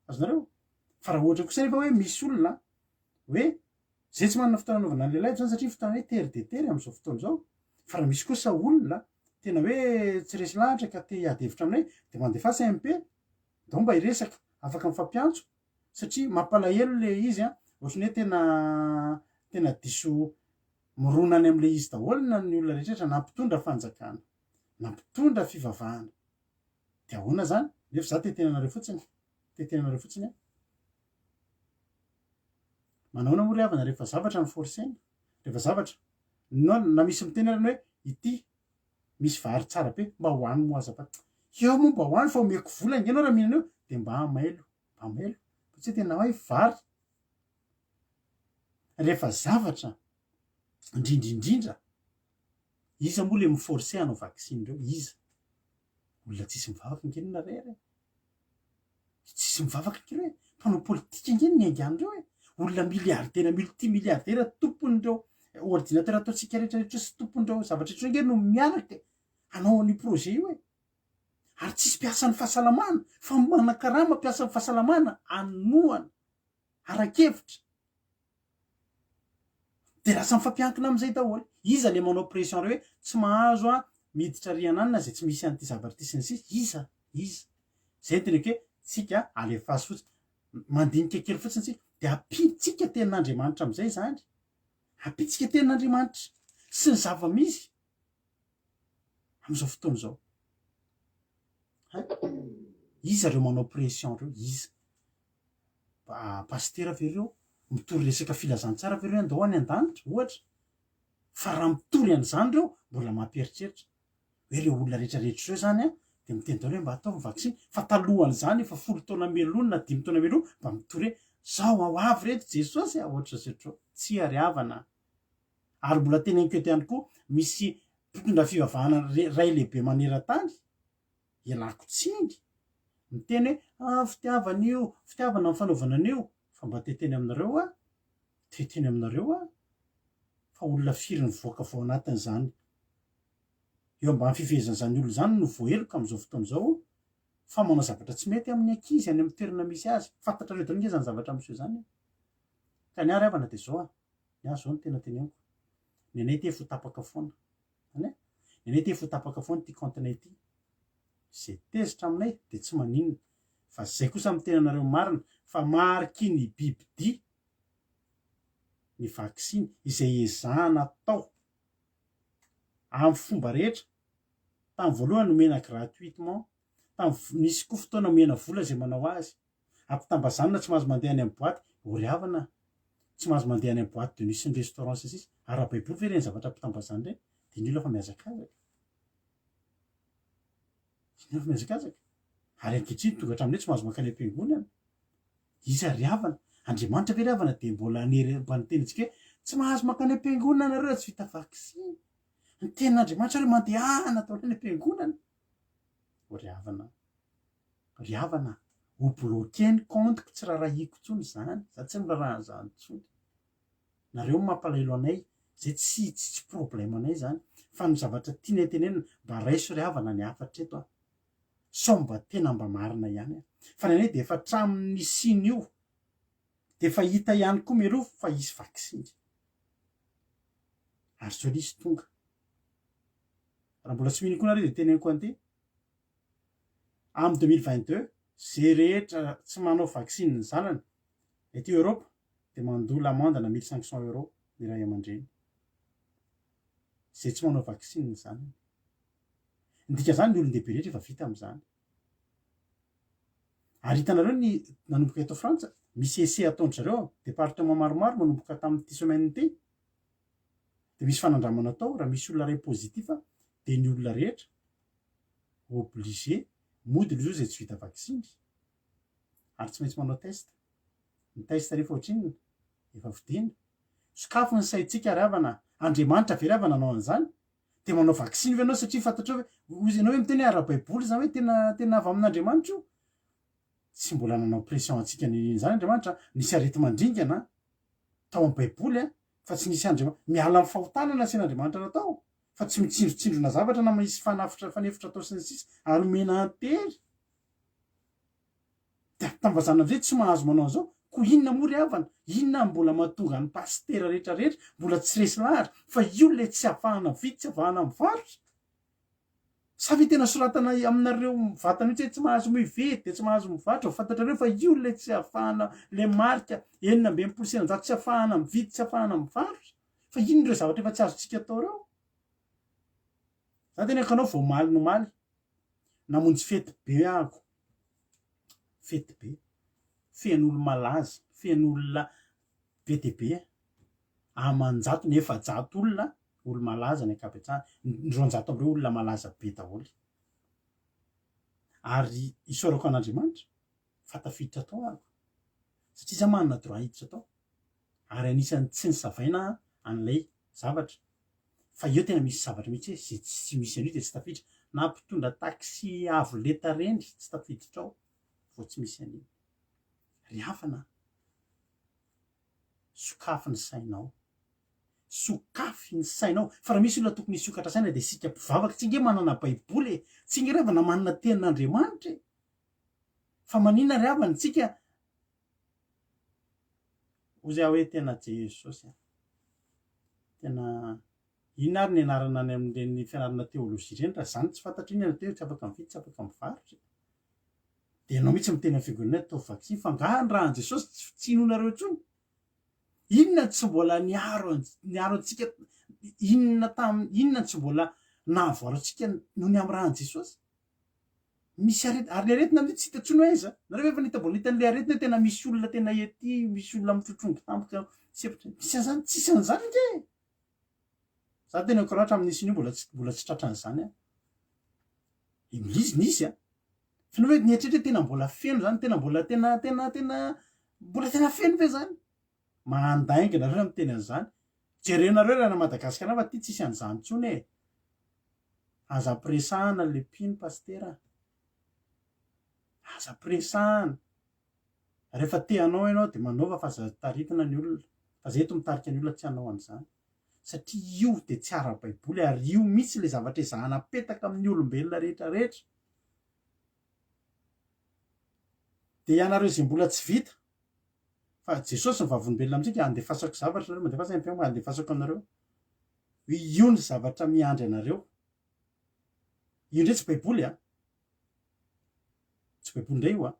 azonareo fa raha ohatra kosa rehefa hoe misy olona hoe zay tsy manana fotoana anaovana an'le live zany satria fotoana hoe tery de tery am'izao fotoana zao fa raha misy kosa olona tena hoe tsy resy lahatra ka te hiady hevitra aminay de mandefasa MP dao mba hiresaka afaka mifampiantso satria mampalahelo le izy a ohatrany hoe tena diso mironany am'le izy daholo ny olona rehetrarehetra nampitondra fanjakana nampitondra fivavahana de ahoana zany nefa za tetenanareo fotsiny manaona moa ry havana rehefa zavatra ny forsena rehefa zavatra na misy miteny arany hoe ity misy vary tsara be mba hoany mo aza fa eo moa mba hoany fa omeko vola ingenao raha mihinana eo de mba mailo fa tsy tena hoe vary rehefa zavatra indrindrindrindra iza moa le miforce hanao vaksiny reo iza olona tsisy mivavaka ngenina rery tsisy mivavaka nkeny hoe mpanao politika ngeny ny aingan'ireo olona miliardera multimiliardera tompon'ireo ordinateur ataotsika rehetrarehetra sy tompon'ireo zavatra rehetra ngeny no miaraka hanao ny projet io ary tsisy mpiasan'ny fahasalamana fa manakarama mpiasan'ny fahasalamana anoana arakevitra de lasa mifampiankina am'izay daholo iza le manao pression reo hoe tsy mahazo a miditra riananina zay tsy misy an'ity zavatra ty sy ny sisa iza zay teneko hoe tsika alefazy fotsiny mandinika kely fotsiny tsika de ampitsika tenin'andriamanitra am'izay zany ampitsika tenin'andriamanitra sy ny zava-misy am'izao fotoana zao iza reo manao pression reo iza pastera ve reo mitory resaka filazantsara ve reo andao any an-danitra ohatra fa raha mitory an'izany reo mbola mampieritreritra hoe reo olona rehetrarehetra reo zany a de miteny daholo hoe mba ataovy vaksiny fa talohany zany efa 10 taona melonina 5 taona melona mba mitory hoe zao ao avy reto jesosy ohatra zetreo tsy ariavana ary mbola teny anketo ihany koa misy mpitondra fivavahana ray lehibe maneran-tany ialako tsingy miteny hoe fitiavana mifanaovana an'io fa mba teteny aminareo a teteny aminareo a fa olona firy ny voaka vao anatin'izany eo mba fifehezan'izany olo zany no voaheloka am'izao fotoana zao fa manao zavatra tsy mety amin'ny ankizy any amin'ny toerana misy azy fantatra reo dalo zany zavatra am'seo zany ka ny ary avana de zao a ny azy zao ny tena teneniko ny anay ty fotapaka foana any ny anay ty fotapaka foana ty kantinay ty zay tezitra aminay de tsy maninona fa zay kosa amin'ny tenanareo marina fa mariky ny bibidia ny vaksiny izay ezahana tao amin'ny fomba rehetra tamin'ny voalohany nomena gratuitement misy koa fotoana omena vola zay manao azy ampitambazanina tsy mahazo mandeha any amin'ny boaty oriavana tsy mahazo mandeha any amin'ny boaty de nuit sy ny restaurant sasisy ary baiboly ve reny zavatra ampitambazany reny de ny olo fa miazakazaka ny fa miazakazaka ary ankehitriny tonga hatramin'io tsy mahazo mankany am-piangonana iza riavana andriamanitra ve riavana de mbola mba nitenitsika hoe tsy mahazo mankany am-piangonana nareo tsy vita vaksiny ny tenin'andriamanitra reo mandehana atao any am-piangonana riavana ho blokeny kontiko tsy raharahiko tsony zany za tsy mirarahan'izany tsony nareo mampalahelo anay zay tsy problème anay zany fa ny zavatra tiany tenenina mba raiso riavana ny afatra eto a sao mba tena mba marina ihany fa ny anay de efa tramin'ny siny io de efa hita ihany koa melo fa isy vaksiny ary zao lisy tonga raha mbola tsy mino koa nareo de teneniko an'ity amin'ny 2022 zay rehetra tsy manao vaksiny ny zanany ety Europe de mandola amandana 1500 € ny ray aman-dreny zay tsy manao vaksiny ny zanany ndika zany ny olon-dehibe rehetra efa vita am'izany ary hitanareo ny nanomboka eto Frantsa misy ese ataondry zareo département maromaro manomboka tamin'ity semaine ity de misy fanandramana atao raha misy olona ray pozitif de ny olona rehetra obligé mody lo zay tsy vita vaksiny ary tsy maintsy manao test ny test rehefa ohatriny efa vidina sokafo ny saitsika riavana andriamanitra ve riavana anao an'izany de manao vaksiny ve anao satria fantatrao hoe ozy anao hoe miteny ara-baiboly zany hoe tena avy amin'andriamanitra io tsy mbola nanao pression antsika zany andriamanitra nisy arety mandringana tao amin'ny baiboly a fa tsy nisy andriamanitra miala amin'ny fahotanana asian'andriamanitra natao fa tsy mitsindrotsindrona zavatra na misy fanefitra atao sy ny sisa ary omena antery de ampitambazana am'izay tsy mahazo manao an'izao ko inona moa riavana inona mbola mahatonga ny pastera rehetrarehetra mbola tsy resy lahatra fa io le tsy hafahana vity tsy hafahana mivarotra sa ve tena soratana aminareo vatana io tsy mahazo mivety de tsy mahazo mivarotra fantatrareo fa io le tsy hafahana le marika 9% tsy hafahana mividy tsy hafahana mivarotra fa ino reo zavatra efa tsy azotsika atao reo za tena kanao vao maly no maly namonjy fety be ahako fety be fen'olo malaza fen'olona be de be aman-jato ny efa-jato olona olo malaza ny ankabetsahany ny roanjato am'ireo olona malaza be daholo ary isorako an'andriamanitra fatafiditra atao ahako satria za manana droit hiditra atao ary anisany tsy ny savaina an'ilay zavatra fa eo tena misy zavatra mihitsy hoe zay tsy misy an'io de tsy tafiditra na mpitondra taxi avo leta reny tsy tafiditra ao vao tsy misy an'io riavana sokafy ny sainao sokafy ny sainao fa raha misy olona tokony hisokatra saina de sika mpivavaka tsy nge manana baiboly tsy nge riavana manana tenin'andriamanitra fa manina riavana tsika ozy aho hoe tena jesosy tena inona ary ny anarana any amin'ireny fianarana teolojia ireny raha zany tsy fantatra iny ana teo tsy afaka mividy tsy afaka mivarotra dia ianao mihitsy miteny amin'ny fiangonana atao vaksiny fa ngahany raha an Jesosy tsy inonareo intsony inona tsy mbola niaro antsika inona tsy mbola nahavoaro antsika noho ny amin'ny rahan Jesosy misy ary ny aretina mihitsy tsy hita intsony hoe aiza nareo efa nita mbola hitan'ilay aretina tena misy olona tena ety misy olona mitrotrongo tampoka sepitra misy an'izany tsisy an'izany nge za tena koratra amin'nisy io mbola tsy tratran'izany a iblizy nisy a fa ny hoe nietrehitra tena mbola feno zany tena mbola mbola tena feno ve zany mandainga nareo miteny an'izany jerenareo raha na Madagasikara fa ty tsisy an'izany ntsony e aza presahana le mpino pastera aza presahana rehefa teanao ianao dia manaova fa aza taritina ny olona fa za eto mitarika ny olona tsy hanao an'izany satria io dia tsy ara-baiboly ary io mihitsy le zavatra izahana apetaka amin'ny olombelona rehetra rehetra dia ianareo izay mbola tsy vita fa Jesosy ny vavolombelona amintsika andefasako zavatra nareo mandefasa mpiamo andefasako anareo io ny zavatra miandry anareo io ndray tsy baiboly a tsy baiboly indray io a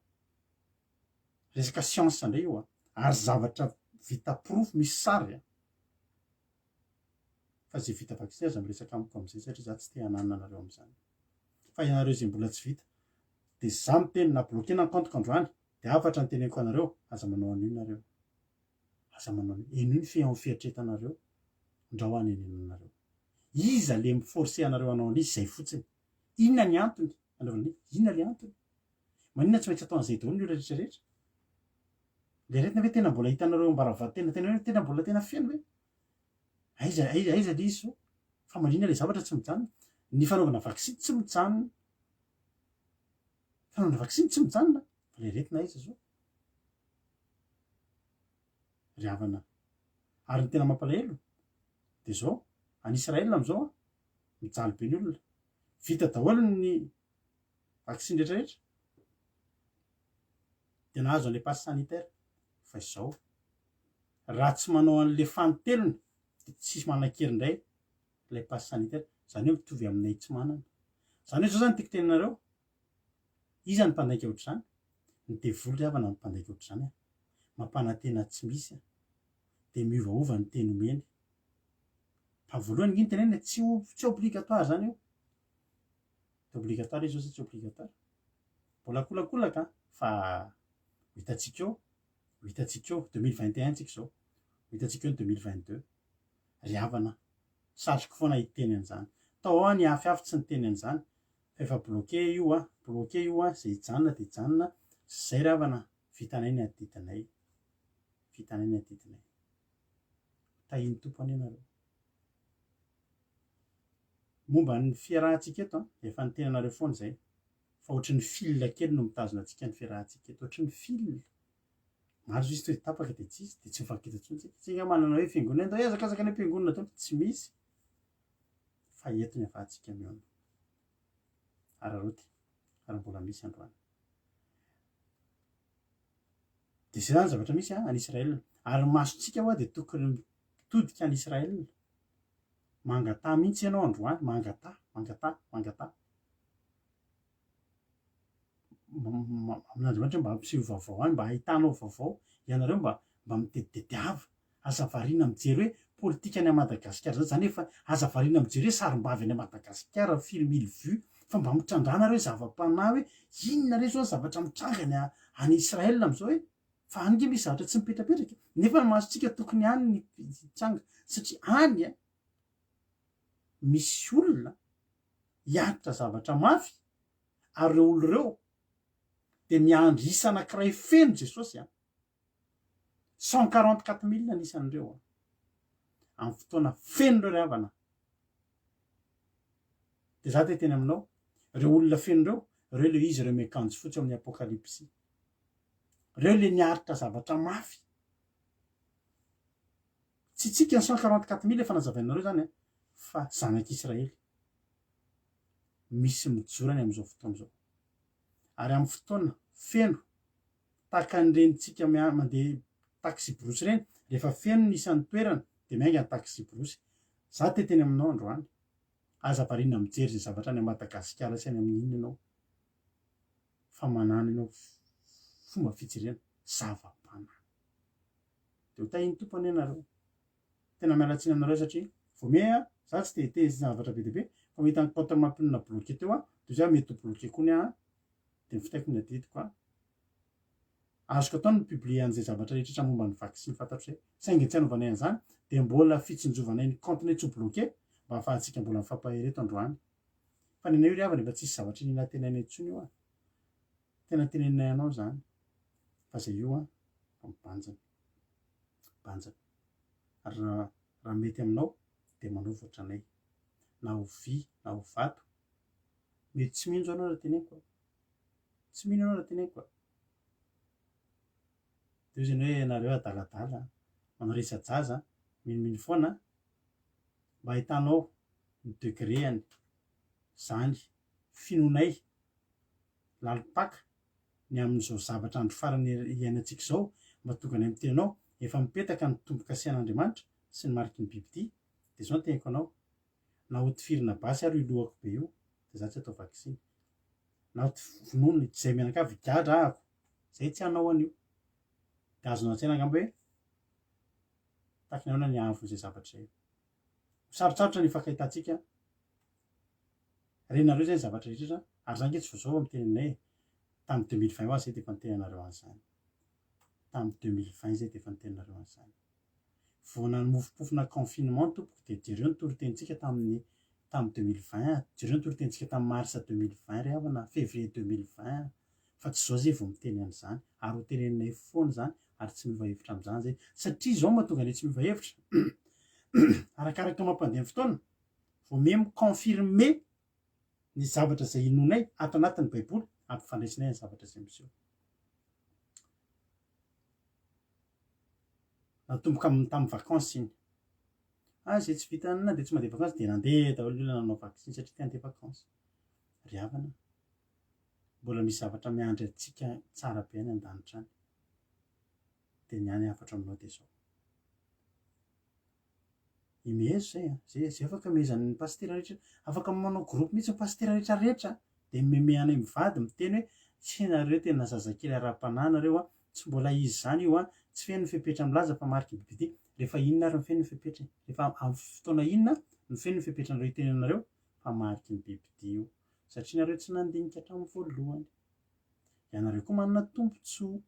resaka siansa indray io a ary zavatra vita profo misy sary a fa zay vita vaksiny aza miresaka amiko amin'izay satria za tsy te hananina anareo amin'izany fa ianareo izay mbola tsy vita dia za miteny na blokena ny compte androany dia afatra ny teneniko anareo aza manao an'io nareo aza manao eno ny fiatretanareo ndrahoany enenanareo iza le miforse anareo anao an'izy zay fotsiny inona ny antony anaovana inona le antony manina tsy maintsy atao an'izay daholo ny olona rehetrarehetra le retina hoe tena mbola hitanareo ambaravatena tena hoe tena mbola tena feno hoe aiza le izy so fa marina le zavatra tsy mijanona ny fanaovana vaksiny tsy mijanona fanaovana vaksiny tsy mijanona fa le retina aiza so ry havana ary ny tena mampalahelo dia zao any Israela amin'izao a mijaly be ny olona vita daholo ny vaksiny rehetrarehetra dia nahazo an'ilay passe sanitaire fa izao raha tsy manao an'le fanotelony dia tsy manan-kery indray ilay passe sanitaire izany hoe mitovy aminay tsy manana izany hoe zao zany tiako teninareo iza ny mpandaika ohatr'izany ny devoly havana ny mpandaika ohatr'izany a mampanantena tsy misy a dia miovaova ny teny omeny fa voalohany nginy tenena tsy obligatoire zany io tsy obligatoire izy zao tsy obligatoire mbola kolakolaka fa hitantsika eo 2021 tsika zao hitantsika eo ny 2022 ry havana satroko foana hiteny an'izany tao ao ny hafiafy tsy niteny an'izany fa efa bloqué io a zay hijanona dia hijanona zay ry havana vitanay ny adidinay tahiny tompony ianareo momba ny fiarahantsika eto efa nitenanareo foana zay fa ohatry ny fil kely no mitazona antsika ny fiarahantsika eto ohatry ny fil maro izy toe tapaka dia tsy izy dia tsy mifankita intsony tsika manana hoe fiangonana tao azakazaka ny mpiangonana tao tsy misy fa eto ny afahantsika miona araroty ary mbola misy androany dia zay zany zavatra misy any Israela ary masontsika hoa dia tokony mitodika any Israela mangata mihitsy ianao androany mangata amin'andriamanitra mba hampiseho vaovao any mba hahitanao vaovao ianareo mba miteditediava aza variana mijery hoe politika any Madagasikara zany efa aza variana mijery hoe sarim-bavy any Madagasikara film 1000 vues fa mba mitrandrana reo zava-panahy hoe inona re zao zavatra mitrangany any Israela amin'izao hoe fa any nge misy zavatra tsy mipetrapetraka nefa ny masontsika tokony any ny tranga satria any a misy olona hianitra zavatra mafy ary reo olo reo dia miandry isa anankiray feno Jesosy a 144 000 anisan'ireo amin'ny fotoana feno reo ry havana dia za te teny aminao reo olona feno reo le izy reo miakanjo fotsy amin'ny apokalypsy reo le niaritra zavatra mafy tsy tsika ny 144 000 efa nazavainareo zany a fa zanak'Israely misy mijorany amin'izao fotoana izao ary amin'ny fotoana feno tahaka nyrenitsika mandeha taxi brosy ireny rehefa feno ny isan'ny toerana dia miainga ny taxi brosy za teteny aminao androany aza varina mijery zay zavatra any Madagasikara sy any amin'inona ianao fa manana ianao fomba fijeriana zava-pana de ho tahiny tompony ianareo tena mialatsiny aminareo satria vomea za tsy te zavatra be deaibe fa mahita ny paotra mampinona bloqué teo de za mety ho bloqué koa ny de mifitaiko ny adidiko azoko atao ny publier an'izay zavatra rehetra momba ny vaccine fantatro zay saingy tsy hanaovanay an'izany de mbola fitsinjovanay ny compte-nay tsy ho bloqué mba ahafahantsika mbola mifapahreto androany fa nenay io ry havana efa tsisy zavatra inona tenainay intsony io tena teneninay anao zany fa zay io mibanjana banjana ary raha mety aminao de manovotra anay na ho vy na ho vato mety tsy minjo anao raha teneniko tsy mino anao raha teneniko de io zany hoe nareo adaladala manao resadzaza minomino foana mba ahitanao ny degréany zany finonay lalipaka ny amin'izao zavatra andro farany iainantsika zao mba tonga ny amin'ny tenanao efa mipetaka ny tomboka asian'Andriamanitra sy ny mariky ny bibidia de zao teniko anao na ho tifirina basy ary ilohako be io de za tsy atao vaccine na ho vonono zay menakavy gadra ahako zay tsy hanao an'io de azonao an-tsaina angamba hoe takiny ahoana ny ahavon'izay zavatra zay sarotsarotra ny ifankahitantsika renareo zay ny zavatra rehetra ary zany ke tsy vao zao amin'ny teneninay tamin'ny 2020 hoazy zay de efa nitenanareo an'izany tamin'ny 2020 zay de efa nitenanareo an'izany voana ny mofopofona confinement tompoko de jereo ny torotenitsika tamin'ny 2020 jereo ny torotenitsika tamin'ny marsa 2020 ry havana février 2020 fa tsy zao zay vao miteny an'izany ary ho teneninay foana zany ary tsy miova hevitra amin'izany zay satria zao mahatonga anay tsy miova hevitra arakaraka mampandeha ny fotoana vao me miconfirme ny zavatra zay inonay ato anatin'ny baiboly ampifandraisinay ny zavatra zay miseho natomboka tamin'ny vakansy iny zay tsy vitanana de tsy mandeha vakansy de nandeha daholo io nanao vaccine satria te handeha vakansy ry havana mbola misy zavatra miandry atsika tsara be any an-danitra any de ny any afatra aminao de zao imezo zay afaka mezan'ny pastera rehetra afaka manao groupe mihitsy ny pastera rehetrarehetra de meme anay mivady miteny hoe tsy nareo tena zazakely ara-pananareo tsy mbola izy zany io tsy feno ny fepetra milaza fa mariky bibidia rehefa inona ary ny feno ny fepetra rehefa amin'ny fotoana inona ny feno ny fepetra nareo itenenareo fa mariky ny bibidia io satria nareo tsy nandinika hatramin'ny voalohany ianareo koa manana tombontsoa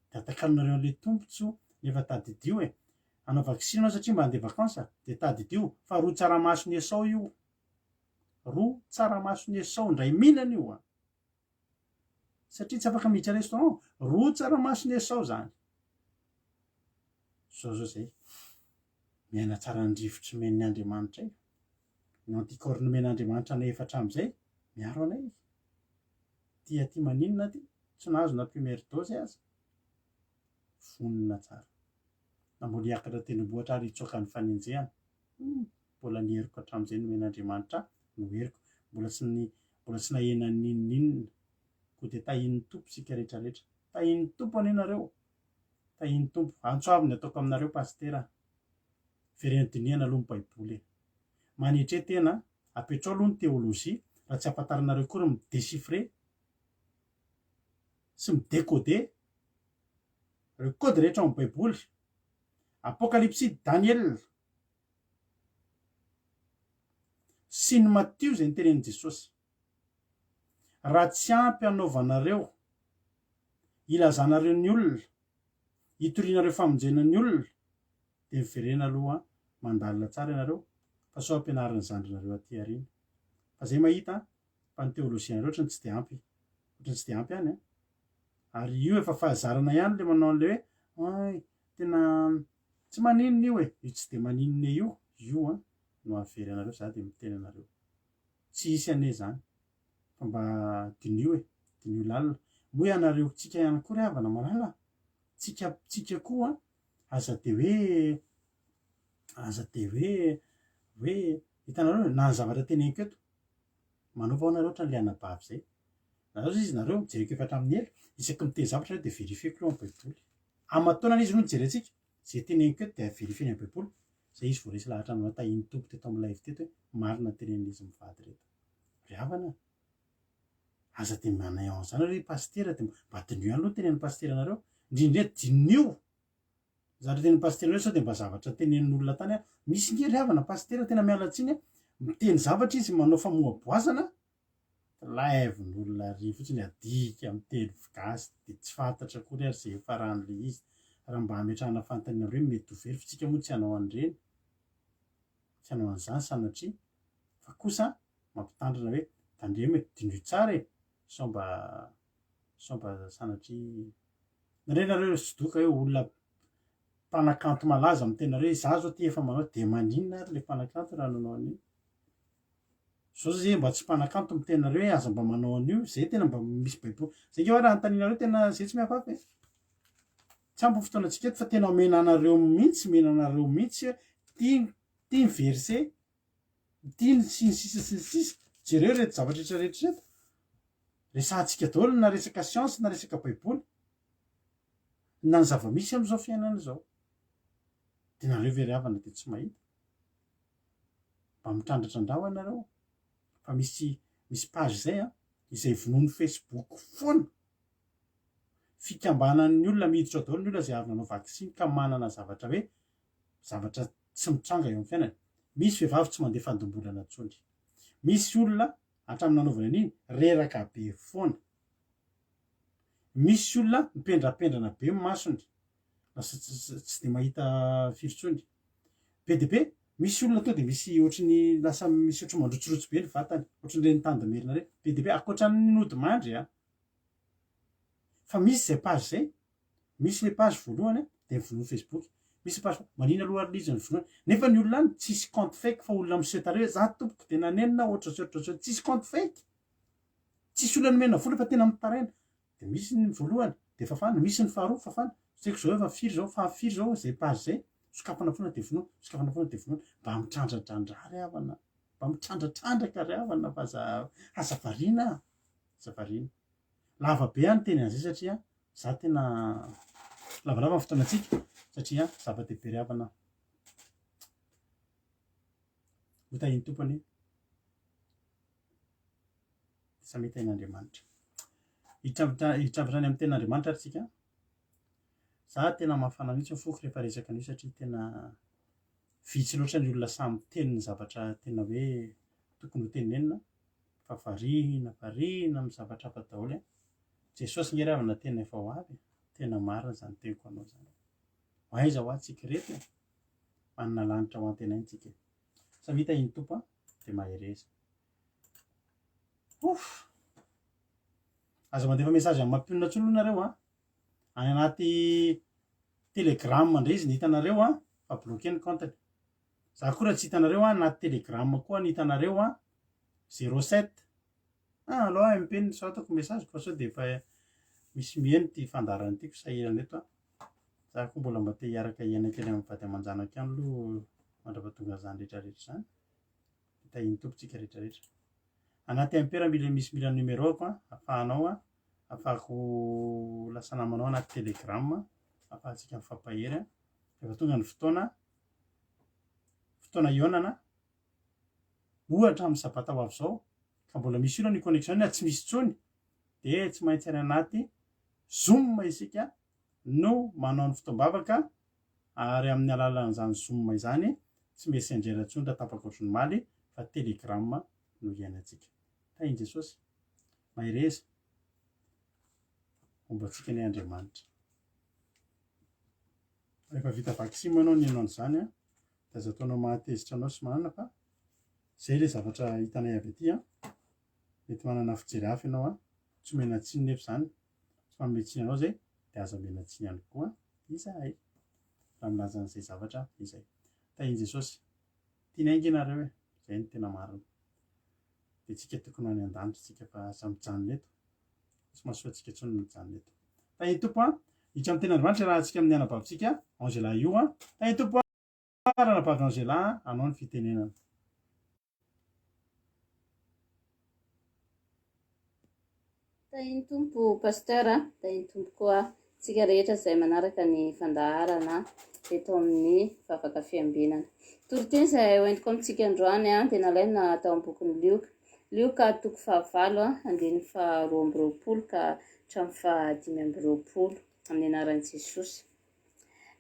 de atakalonareo an'le tombontsoa nefa tadidio anao vaccine anao satria mba handeha vakansa de tadidio fa roa tsaramasony esao io roa tsaramasony esao ndray minana io satria tsy afaka miditra restaurant roa tsaramasony esao zany zao zay miaina tsara ny rivotry men'ny Andriamanitra ny anticorps nomen'Andriamanitra anay efatra am'izay miaro anay tia maninona ty tsy nahazo na première dose aza vonona tsara na mbola hiakatra tendrombohitra ary hitsoaka ny fanenjehana mbola niheriko hatramin'izay nomen'Andriamanitra noheriko mbola tsy nahena ninninona ko de tahin'ny tompo sika rehetrarehetra tahin'ny tompo any ianareo tahin'ny tompo antsoavy ataoko aminareo pastera ferentinihana aloha ny baiboly manetretena apetrao aloha ny théologie raha tsy ampatarinareo kory midéchiffrer sy midécoder reo kody rehetra amin'ny baiboly apocalypse Daniel sy ny Matthieu zay nitenenin Jesosy raha tsy ampy anaovanareo ilazanareo ny olona hitorianareo famonjena ny olona de miverena aloha mandalina tsara ianareo fa sao ampianarin'ny zandrinareo aty arina fa zay mahita fa ny théologianareo ohatrany tsy de ampy any ary io efa fahazarana ihany le manao an'le hoe tena tsy maninona io io tsy de maninona io no avery anareo za de miteny anareo tsy hisy ane zany fa mba dinio dinio lalina moa ianareo tsika ihany koa ry havana malala tsika koa aza de hoe hitanareo na ny zavatra teneniko eto manaova ao nareo ohatra ny le anabavy zay nareo izy nareo mijereko efatra amin'ny elo isaky miteny zavatra de verifieko aloha amin'ny baiboly amatoana izy no mijery atsika zay teneniko eto dia verifiny amin'ny baiboly zay izy vao resy lahatra aminao tahiny tompo teto amin'ny live teto hoe marina tenen'izy mivady reto riavana aza dia manay an'izany hoe pastera dia mba dinio aloha tenen'ny pastera anareo indrindra dinio zatra tenen'ny pastera sao dia mba zavatra tenen'olona tany misy nge riavana pastera tena mialatsiny miteny zavatra izy manao famoaboazana laiven'olona ry fotsiny adika miteny gasy dia tsy fantatra kory ary zay faran'le izy raha mba hametrahana fantaniana reo mety ho very fitsika moa tsy hanao an'ireny tsy hanao an'izany sanatria fa kosa mampitandrina hoe tandremo e dinio tsara e sao mba sanatria narenareo sy doka hoe olona mpanakanto malaza amin'ny tenareo za zao ty efa manao dia maninona ary le mpanakanto raha nanao an'io zao zay mba tsy mpanakanto amin'ny tenareo hoe aza mba manao an'io zay tena mba misy baiboly zay ke raha antaninareo tena zay tsy miafafy tsy ampy fotoana antsika eto fa tena menanareo mihitsy tia verse tia ny sisa jereo reto zavatra rehetrarehetra reto resantsika daholo na resaka siansa na resaka baiboly na ny zava-misy am'izao fiainana izao dia nareo very havana dia tsy mahita mba mitrandratra andraho ianareo fa misy page zay izay vonono Facebook foana fikambanan'ny olona miditra ao daholo ny olona zay avy nanao vaksiny ka manana zavatra hoe zavatra tsy mitranga eo amin'ny fiainana misy vehivavy tsy mandeha fandom-bolana intsony misy olona hatramin'ny nanaovana an'iny reraka be foana misy olona mipendrapendrana be masony lasa tsy dia mahita firy-tsony be dia be misy olona to dia misy ohatrany lasa misy ohatry mandrotsirotsy be ny vatany ohatran'ireny tandemerina reny be dia be akoatran'ny nody mandry fa misy zay page zay misy le page voalohany dia vonono Facebook misy page manina aloha ary izy ny vonoana nefa ny olona any tsisy compte fake fa olona misetareo za tompoko dia nanenina ohatrasy tsisy compte fake tsisy olona nomena vola fa tena mitaraina dia misy ny voalohany dia fafana misy ny faharoa fafana saiko zao efa fahafiry zao zay page zay sokafana foana dia vonoana sokafana foana dia vonoana mba mitrandradrandra ry havana mba mitrandratrandra ry havana fa hazavariana lava be any teny an'izay satria za tena lavalava ny fotoana antsika satria zava-dehibe ry havana ho tahiny tompony samety ain'Andriamanitra hitravitrany amin'ny ten'Andriamanitra ary tsika za tena mafana mihitsy mifoko rehefa resaka an'io satria tena vitsy loatra ny olona samy teniny zavatra tena hoe tokony ho tenenina fa variana amin'ny zavatra hafa daholo Jesosy nge ry havana tena efa ho avy tena marina zany teniko anao zany ho aiza ho atsika reto manana lanitra ho antenaintsika sa mita iny tompo dia mahereza aza mandefa mesazy amin'ny mampionina ntsolo nareo any anaty telegrama indray izy ny hitanareo fa bloqué ny compteny za koa raha tsy hitanareo anaty telegrama koa ny hitanareo 07 aloha MP ny saotako mesazy fa sao dia efa misy miheno ty fandarany tiako sahirana eto za koa mbola mba te hiaraka hiaina kely amin'ny vady aman-janako ihany aloha mandrapatonga zany rehetrarehetra zany hitahiny tompontsika rehetrarehetra anaty MP raha misy mila numéro ako ahafahanao ahafahako lasa namanao anaty telegrama ahafahantsika mifampahery rehefa tonga ny fotoana ionana ohatra amin'ny sabata ho avy zao ka mbola misy olona ny connexion tsy misy tsony dia tsy maintsy any anaty Zoom isika no manao ny fotoam-bavaka ary amin'ny alalan'izany Zoom izany tsy messenger intsony raha tapaka ohatry ny maly fa telegrama no iainantsika tahiny Jesosy mahireza mombantsika ny Andriamanitra rehefa vita vaksiny ianao ny ianao an'izany dia aza ataonao mahatezitra anao sy manana fa zay le zavatra hitanay avy aty mety manana fijery hafa ianao tsy menatsiny nefa zany tsy mametsiana anao zay dia aza menatsiny ihany koa izahay raha milaza an'izay zavatra izay tahiny Jesosy tiany aingina nareo zay ny tena marina dia tsika tokony any an-danitra tsika fa aza mijanona eto tsy mahasoa antsika intsony mijanona eto tahiny tompo hitra amin'ny ten'Andriamanitra raha antsika amin'ny anabavintsika Angela io tahiny tompo raha nabavy Angela anao ny fitenenana tahiny tompo pasteur tahiny tompo koa tsika rehetra izay manaraka ny fandaharana eto amin'ny vavaka fiambinana. Toriteny izay hoentiko amintsika androany dia nalaina tao am-bokin'ny Lioka toko 9 andininy 12 ka hatramin'ny 15 amin'ny anaran'i Jesosy.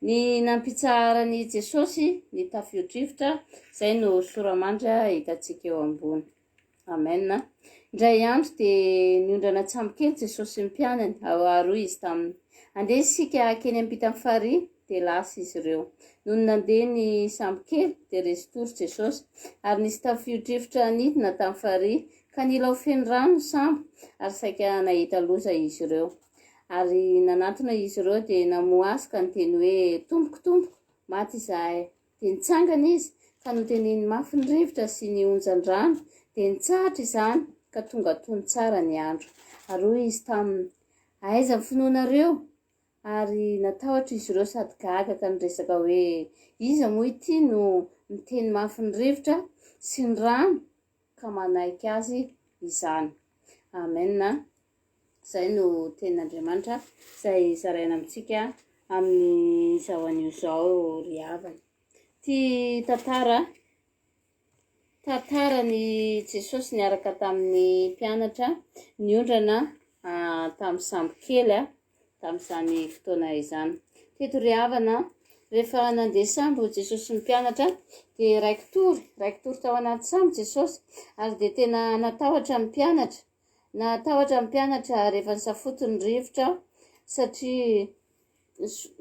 Ny nampitsaharany Jesosy ny tafio-drivotra, izay no soramandry hitantsika eo ambony. Amen. Indray andro dia niondrana tsambokely Jesosy sy ny mpianany, aroa izy taminy. Andeha isika keny ampita amin'ny farihy, dia lasa izy ireo. Noho nandeha ny sambokely dia resy tory Jesosy, ary nisy tafio-drivotra nidina tamin'ny farihy, ka nila ho feno rano ny sambo, ary saika nahita loza izy ireo. Ary nanatona izy ireo dia namoasika ny teny hoe tompoko, maty izahay. Dia nitsangana izy, ka noteneniny mafy ny rivotra sy ny onjan-drano, dia nitsahatra izany ka tonga tony tsara ny andro. Aroa izy taminy, aiza ny finoanareo? Ary natahotra izy ireo sady gaga ka niresaka hoe iza moa ity no miteny mafy ny rivotra sy ny rano ka manaiky azy izany. Amen. Izay no tenin'Andriamanitra izay zaraina amintsika amin'izao anio zao ry havana. Ty tantarany Jesosy niaraka tamin'ny mpianatra niondrana tamin'ny sambokely tamin'izany fotoana izany. Teto ry havana, rehefa nandeha sambo Jesosy sy ny mpianatra dia raiky tory tao anaty sambo Jesosy, ary dia tena natahotra ny mpianatra rehefa nisafoto ny rivotra, satria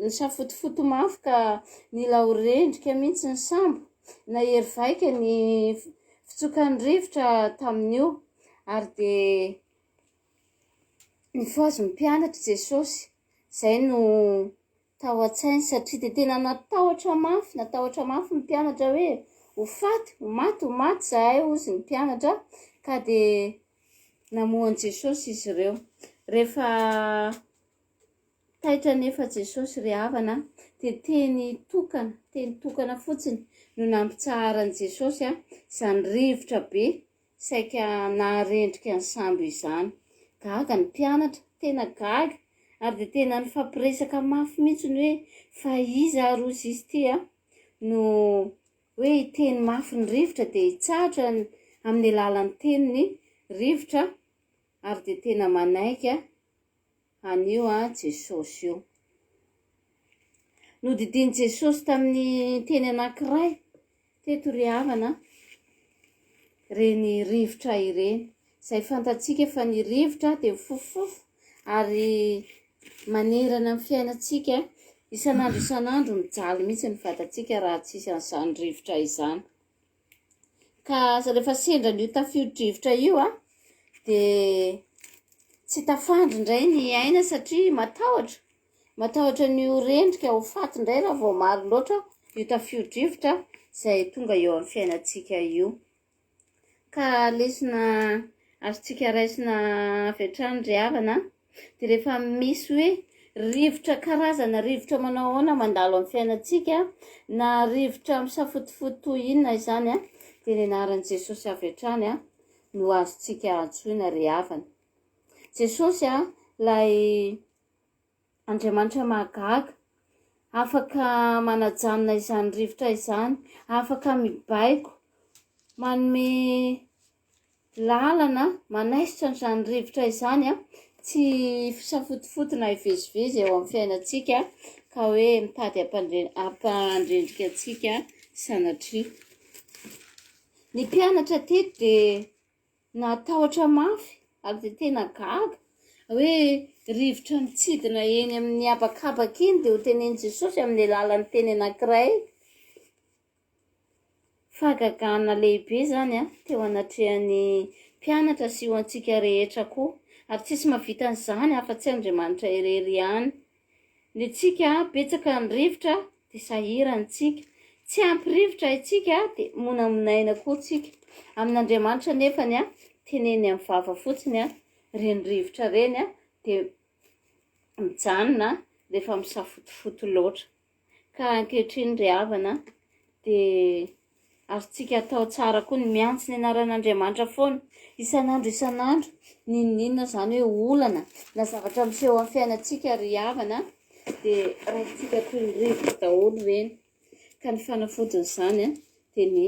nisafotofoto mafy ka nila ho rendrika mihitsy ny sambo, na hery vaika ny fitsokan'ny rivotra tamin'io, ary dia nifoazy ny mpianatra Jesosy. Izay no tao an-tsainy, satria dia tena natahotra mafy ny mpianatra hoe ho maty izahay ozy ny mpianatra, ka dia namohany Jesosy izy ireo. Rehefa taitra nefa Jesosy ry havana, dia teny tokana fotsiny no nampitsaharany Jesosy izany rivotra be saika naharendrika ny sambo izany. Gaga ny mpianatra, tena gaga, ary dia tena nifampiresaka mafy mihitsy ny hoe fa iza rozy izy ity no hoe hiteny mafy ny rivotra dia hitsahatra amin'ny alalan'ny teniny rivotra, ary dia tena manaiky anio Jesosy io. Nodidiany Jesosy tamin'ny teny anankiray teto ry havana, reny rivotra ireny, izay fantatsika fa ny rivotra dia mifofofofo ary manerana amin'ny fiainantsika isan'andro mijaly mihitsy ny fantatsika raha tsisy an'izany rivotra izany. Ka rehefa sendra n'io tafio-drivotra io dia tsy tafandry indray ny aina, satria matahotra ny ho rendrika ho faty indray raha vao maro loatra io tafio-drivotra izay tonga eo amin'ny fiainantsika io. Ka azontsika raisina avy hatrany ry havana, dia rehefa misy hoe karazana rivotra manao ahoana mandalo amin'ny fiainantsika, na rivotra misafotofoto toy inona izany dia ny anaran'i Jesosy avy hatrany no azontsika antsoina ry havana. Jesosy ilay Andriamanitra mahagaga, afaka manajanona izany rivotra izany, afaka mibaiko, manome lalana, manaisitra n'izany rivotra izany, tsy fisafotofoto na hivezivezy eo amin'ny fiainantsika ka hoe mitady hamparandrendrika antsika sanatria. Ny mpianatra teto dia natahotra mafy, ary dia tena gaga hoe rivotra mitsidina eny amin'ny habakabaka iny dia ho tenen'i Jesosy amin'ny alalan'ny teny anankiray. Fahagagana lehibe izany teo anatrehan'ny mpianatra sy ho antsika rehetra koa, ary tsisy mahavita an'izany afa-tsy Andriamanitra irery ihany. Ny tsika betsaka ny rivotra dia sahirantsika, tsy ampy rivotra itsika dia monamonaina koa tsika. Amin'Andriamanitra nefany teneny amin'ny vava fotsiny reny rivotra reny dia mijanona rehefa misafotofoto loatra. Ka ankehitriny ry havana dia azontsika atao tsara koa ny miantso ny anaran'Andriamanitra foana isan'andro, ninona izany hoe olana na zavatra miseho amin'ny fiainantsika ry havana, dia rahatsika toy ny rivotra daholo reny. Ka ny fanafodin'izany dia ny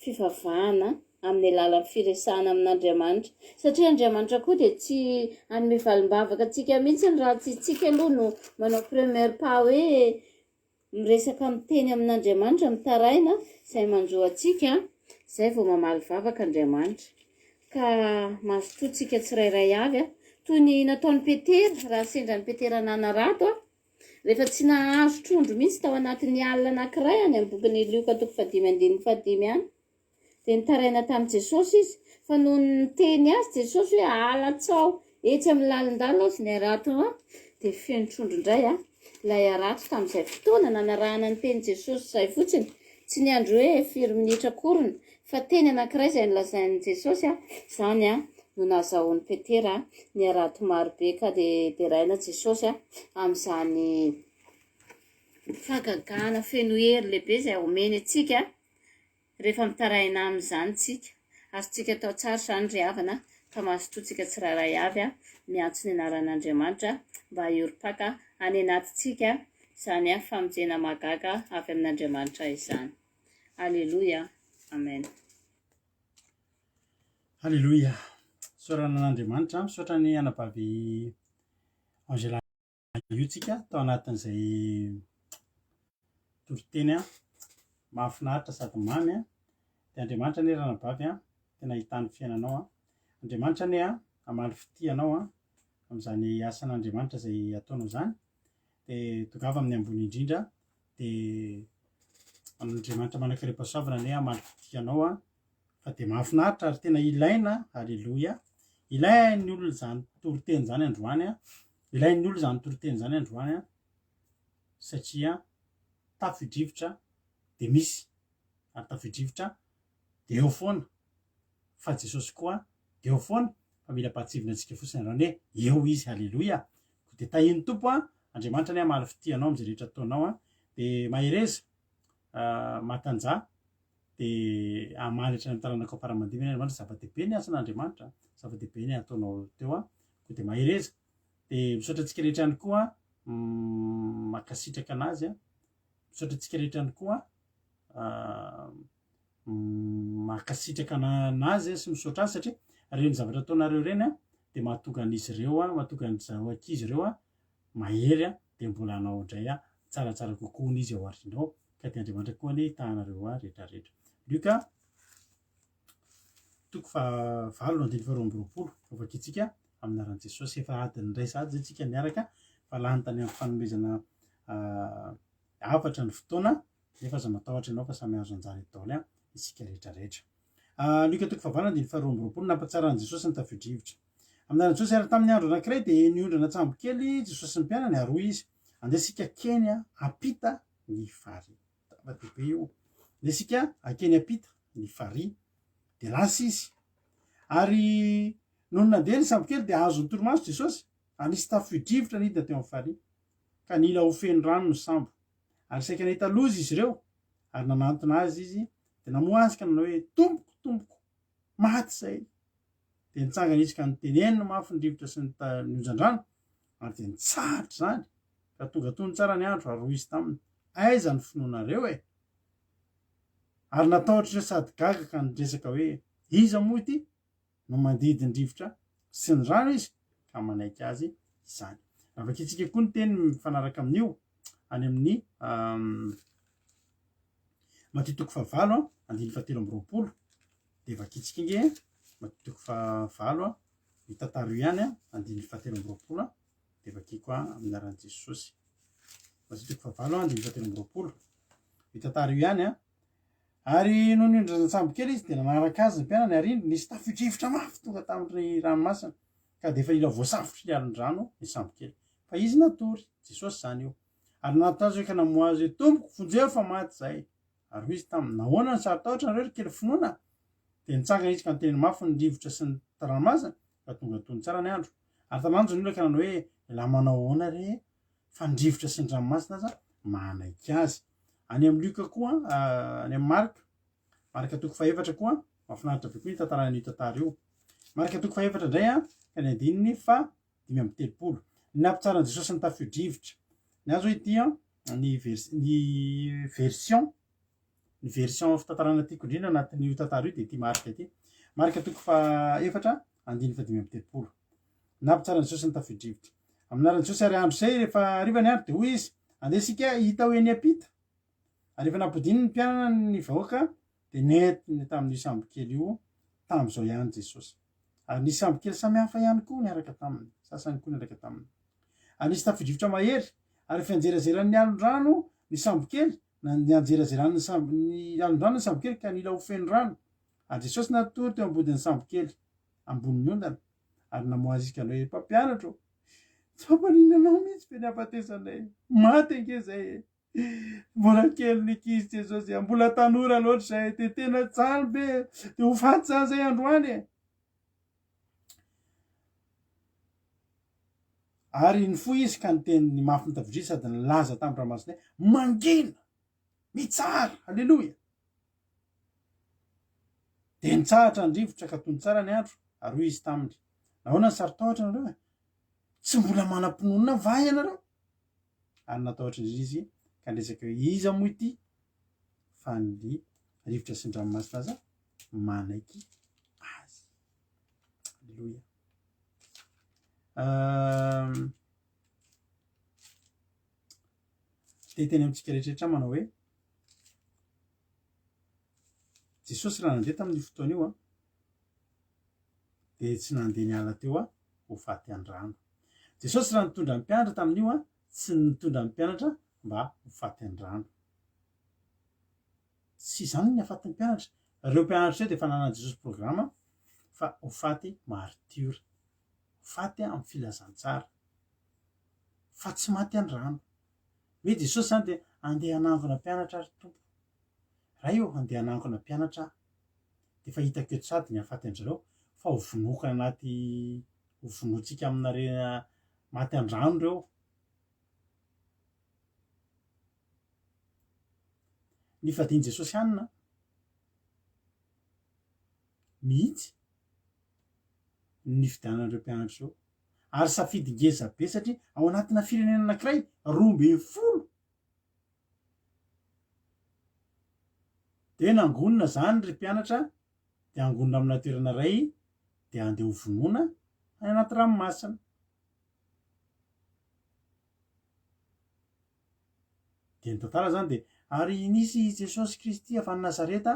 fivavahana amin'ny alalan'ny firesahana amin'Andriamanitra. Satria Andriamanitra koa dia tsy hanome valim-bavaka antsika mihitsy raha tsy isika aloha no manao premier pas hoe miresaka miteny amin'Andriamanitra mitaraina izay manjo antsika, izay vao mamaly vavaka Andriamanitra. Ka mazotoantsika tsirairay avy toy ny nataon'ny Petera, raha sendran'ny Petera nanarato rehefa tsy nahazo trondro mihitsy tao anatin'ny alina anankiray any amin'ny bokin'ny Lioka 5:5 any, dia nitaraina tamin'i Jesosy izy, fa noho niteny azy Jesosy hoe halatsao etsy amin'ny lalindalina azy ny arato dia feno trondro indray ilay arato tamin'izay fotoana nanarahana ny teny Jesosy izay fotsiny, tsy ny andro hoe 5 minitra akoriny, fa teny anankiray izay nilazain'i Jesosy izany no nahazahoan'ny Petera ny arato marobe. Ka dia deraina Jesosy amin'izany fahagagahana feno hery lehibe izay omeny antsika rehefa mitaraina amin'izany tsika. Azontsika atao tsara izany ry havana, ka mazotoantsika tsirairay avy miantso ny anaran'Andriamanitra mba hiorom-paka any anatintsika izany famonjena magaga avy amin'Andriamanitra izany. Alleluia, amen. Halleloia. Saorana an'Andriamanitra, misaotra ny anabavy Angela io tsika tao anatin'izay toriteny mahafinaritra sady mamy dia Andriamanitra anie ranabavy tena hitany fiainanao Andriamanitra anie hamaly fitianao amin'izany asan'Andriamanitra izay ataonao izany, dia tongava amin'ny ambony indrindra dia Andriamanitra manankirepasoavana anie hamaly fitianao fa dia mahafinaritra ary tena ilaina. Halleloia. Ilain'ny olona izany toriteny izany androany ilain'ny olona izany toriteny izany androany satria tafidrivotra dia misy, ary tafidrivotra dia eo foana, fa Jesosy koa dia eo foana, fa mila pahatsivina antsika fotsiny androany hoe eo izy. Halleloia. Dia tahiny tompo Andriamanitra anie hamaly fitianao amin'izay rehetra ataonao dia mahereza matanja dia hamaly hatrany amin'ny taranaka am-paramandiana Andriamanitra. Zava-dehibe ny asan'Andriamanitra, zava-dehibe ny ataonao teo ko dia mahereza. Dia misaotra antsika rehetra ihany koa makasitraka anazy misaotra antsika rehetra ihany koa makasitraka anazy sy misaotra azy satria reny zavatra ataonareo reny dia mahatonga an'izy ireo mahatonga an'izao ankizy ireo mahery dia mbola hanao indray tsaratsara kokoa n'izy ao aorianao. Ka dia Andriamanitra koa ny tahanareo rehetrarehetra. Lioka 5:20 avakitsika amin'ny aran'i Jesosy. Efa adiny iray sady zay tsika miaraka fa lany tany amin'ny fanomezana afatra ny fotoana nefa aza matahotra ianao fa samy azo anjany ataony isika rehetrarehetra. Lioka 5:20 nampatsara an'i Jesosy ny tafidrivotra amin'ny aran'i Jesosy. Ary tamin'ny andro anankiray dia niondrona tsambokely Jesosy sy ny mpianany ary izy andesika keny apita ny fary. Zava-dehibe io. Andesika akeny apita ny fary dia lasa izy ary noho nandeha ny sambokely dia azo ny torimaso Jesosy anisy tafidrivotra nidina teo amin'ny fary ka nila ho feno rano ny sambo ary saika nahita loza izy ireo ary nanantona azy izy dia namoasika nanao hoe tompoko tompoko maty izay. Dia nitsangana izy ka nitenenina mafy ny rivotra sy ny onjan-drano ary dia nitsahatra izany ka tonga tony tsara ny andro ary hoy izy taminy aiza ny finoanareo ary natahotra ireo sady gaga ka niresaka hoe iza moa ity no mandidy ny rivotra sy ny rano izy ka manaiky azy izany. Avakitsika koa ny teny mifanaraka amin'io any amin'ny Matthieu 5:20 dia vakitsika inge Matthieu 5:20 mitantaro ihany 5:20 dia vakiko amin'ny aran'i Jesosy. Matthieu 5:20 mitantaro ihany ary noho ny ondrana sambokely izy dia nanaraka azy ny mpianany ary nisy tafidrivotra mafy tonga tamin'ny ranomasina ka dia efa nila voasafotra ny alin-drano ny sambokely fa izy natory Jesosy izany io ary natazo ka namoa azy hoe tompoko vonjeo fa maty izay ary hoy izy taminy nahoana ny sarotahotra nareo ry kely finoana. Dia nitsangana izy ka niteny mafy ny rivotra sy ny ranomasina ka tonga tony tsara ny andro ary talanjo ny olona ka nanao hoe la manao ahoana re fa ny rivotra sy ny ranomasina aza manaiky azy. Any amin'ny Lioka koa any amin'ny Marika 4 koa mahafinaritra be koa ny tantaran'io tantara io. Marika 4 indray ka ny andininy 5:30 nampitsaran' jesosy ny tafio-drivotra ny azo ity ny version fitantarana tiako indrindra anatin'io tantara io de ty marika ty marika toko fa efatra andiny fa 5 nampitsaran' jesosy ny tafio-drivotra aminaran' jesosy ary andro zay rehefa ariva ny andro de hoy izy andesika hita hoe ny apita ary efa nampodiny ny mpianana ny vahoaka de netiny tamin'ny sambo kely io tam'izao ihany jesosy ary nisy sambo kely samy hafa ihany koa niaraka taminy sasany koa niaraka taminy ary nisy tafio-drivotra mahery ary efa anjerajeran'ny alondrano ny sambo kely na ny anjerajeran'ny ny alondrano ny sambo kely ka nila ho feno rano ary jesosy natory teo ambodin'ny sambo kely amboniny ondana ary namoazika ny hoe mpampianatro tsampaninanao mihitsy fe niampatesanay maty ange zay mbola kely nikizy jesosy mbola tanora loatra zay de tena tsany be de ho faty zany zay androany ary ny fo izy ka nyteniny mafy ny tafio-drivotra sady nilaza tamin'ny ramasinay mangina mitsara alleloia de nitsahatra ny rivotra ka tony tsara ny andro ary hoy izy taminy nahoana ny saritahotra nareo tsy mbola manam-pinonina va ianareo ary natahotra izy ka ndresaka hoe iza moa ity fa ny rivotra sy ny dranomasina aza manaiky azy alleloia te teny amintsika rehetrarehetra manao hoe jesosy raha nandeha tamin'ny fotoana io de tsy nandeha niala teo ho faty an-drano jesosy raha nitondra ny mpianatra tamin'io tsy nitondra ny mpianatra mba ho faty an-drano tsy zany ny afaty ny mpianatra reo mpianatra io de efa nanana jesosy programa fa ho faty martyra faty amin'ny filazantsara fa tsy maty an-drano hoe jesosy zany de andeha hanangona mpianatra ary tompo raha io andeha hanangona mpianatra de fa hitako eto sady ny afaty an-jareo fa ho vonoka anaty ho vonoatsika aminare maty an-drano reo ny fadiany jesosy hanina mihitsy ny fidianan'ireo mpianatra reo ary safidy ngeza be satria ao anatina firenena anankiray 12 de nangonina zany ry mpianatra de angonina amina toerana ray de andeha ho vonoana any anaty ranomasina de ny tantara zany de ary nisy jesosy kristy avy any nazareta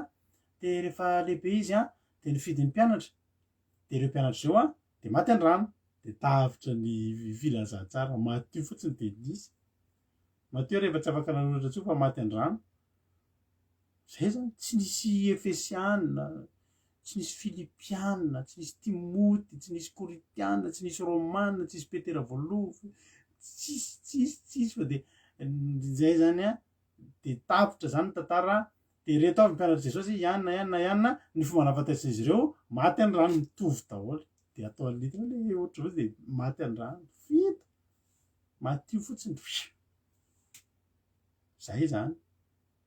de rehefa lehibe izy de nifidy ny mpianatra de ireo mpianatra reo de maty an-drano de tavitra ny filazantsara Matio fotsiny de nisy Matio rehefa tsy afaka nanoratra tso fa maty an-drano zay zany tsy nisy efesiana tsy nisy filipiana tsy nisy timoty tsy nisy koritiana tsy nisy romana tsy nisy petera voalovy tsisy fa de zay zany de tapitra zany tantara de reto avy mpianatra jesosy ianina ny fomba nahafantatr'izy ireo maty an-drano mitovy daholo de atao ality le ohatra hoe de maty an-drano vita Matio fotsiny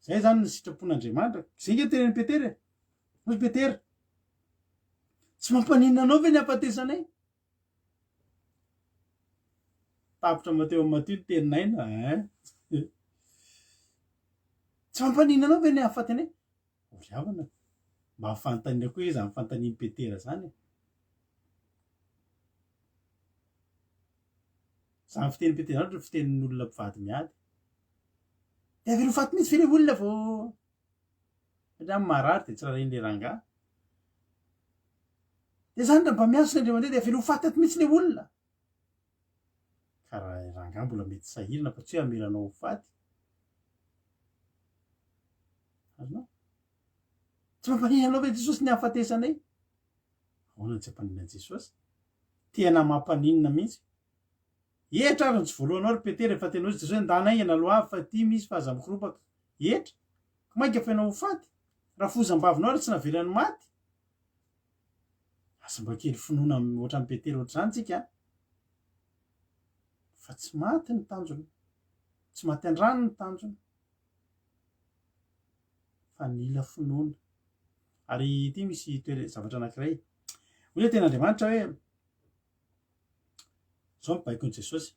zay zany ny sitrapon'Andriamanitra zay nge tenen'ny Petera hoy Petera tsy mampaninona anao ve ny ampatesanay tapitra Mateo amin'ny Matio ny teninaina tsy mampaninona anao ve ny afaty anay oriavana mba hafantanina koa izy amin'ny fantanin'ny Petera zany zany fitenin'ny Petera zany fitenin'olona mpivady miady de avy faty mihitsy ve le olona vao satria marary de tsy raha reny le rangahy de zany raha mba miaso ny Andriamanitra de avy faty ato mihitsy le olona ka raha rangahy mbola mety sahirana fa tsy hoe amelanao ho faty azonao tsy mampanina anao ve Jesosy ny hahafatesanay ahoana tsy hampaninana Jesosy tena mampanina mihitsy etra ary ny tsy voalohany ao ry Petera efa tena ozy Jesosy ndanay analoha fa ty misy fa aza mikiropaka etra ka mainka fainao ho faty raha fozam-bavinao ary tsy navelany maty asa mba kely finoana ohatran'ny Petera ohatr' zany tsika fa tsy maty ny tanjona tsy maty an-drano ny tanjona fa nila finoana ary ity misy zavatra anankiray hoe tena Andriamanitra hoe zao mibaiko ny Jesosy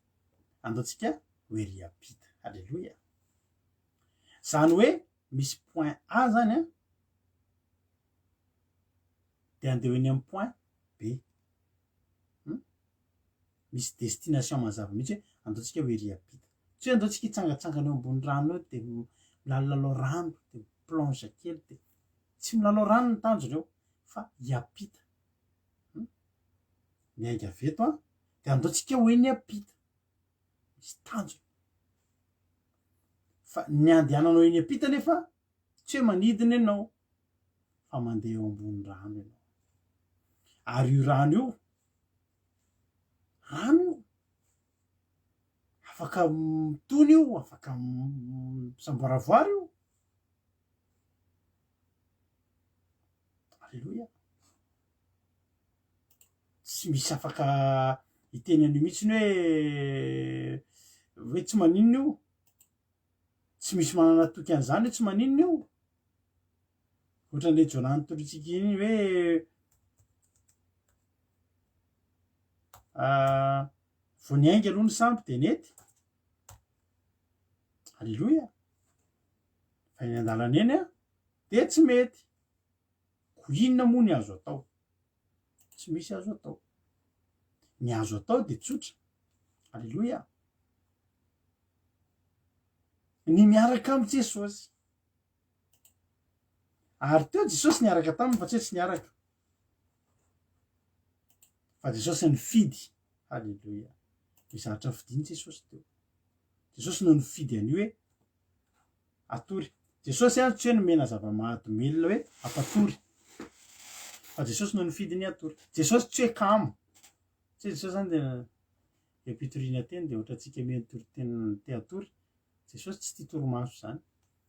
andaontsika hoery ampita. Alleloia. Zany hoe misy point A zany a de andeha eny amin'ny point B. Misy destination mazava mihitsy hoe andaontsika hoery ampita. Tsy hoe andaontsika hitsangatsangana eo ambony rano eo de milalao rano de plonge kely de tsy milalao rano ny tanjony eo fa hiampita. Miainga aveto a de andaontsika hoeny ampita. Misy tanjony. Fa ny andehananao eny ampita nefa tsy hoe manidina ianao fa mandeha eo ambony rano ianao. Ary io rano io afaka mitony io, afaka misamboaravoary io. Alleloia. Tsy misy afaka hiteny an'io mihitsy hoe tsy maninona io. Tsy misy manana toky an'izany hoe tsy maninona io. Ohatran'le Jona notolotsika iny hoe vao niainga aloha ny sambo de nety. Alleloia. Fa eny an-dalana eny a de tsy mety. Ko inona moa ny azo atao? Tsy misy azo atao. Ny azo atao de tsotra. Alleloia. Ny miaraka amin'ny Jesosy. Ary teo Jesosy niaraka taminy fa tsy hoe tsy niaraka. Fa Jesosy nifidy. Alleloia. Mizatra fidiny Jesosy teo. Jesosy no nifidy an'io hoe atory. Jesosy a tsy hoe nomena zava-mahadomelona hoe apatory. Fa Jesosy no nifidy ny atory. Jesosy tsy hoe kamo. Tsy hoe Jesosy zany de ampitoriana teny de ohatra antsika mihatory teny te atory. Jesosy tsy tia torimaso zany.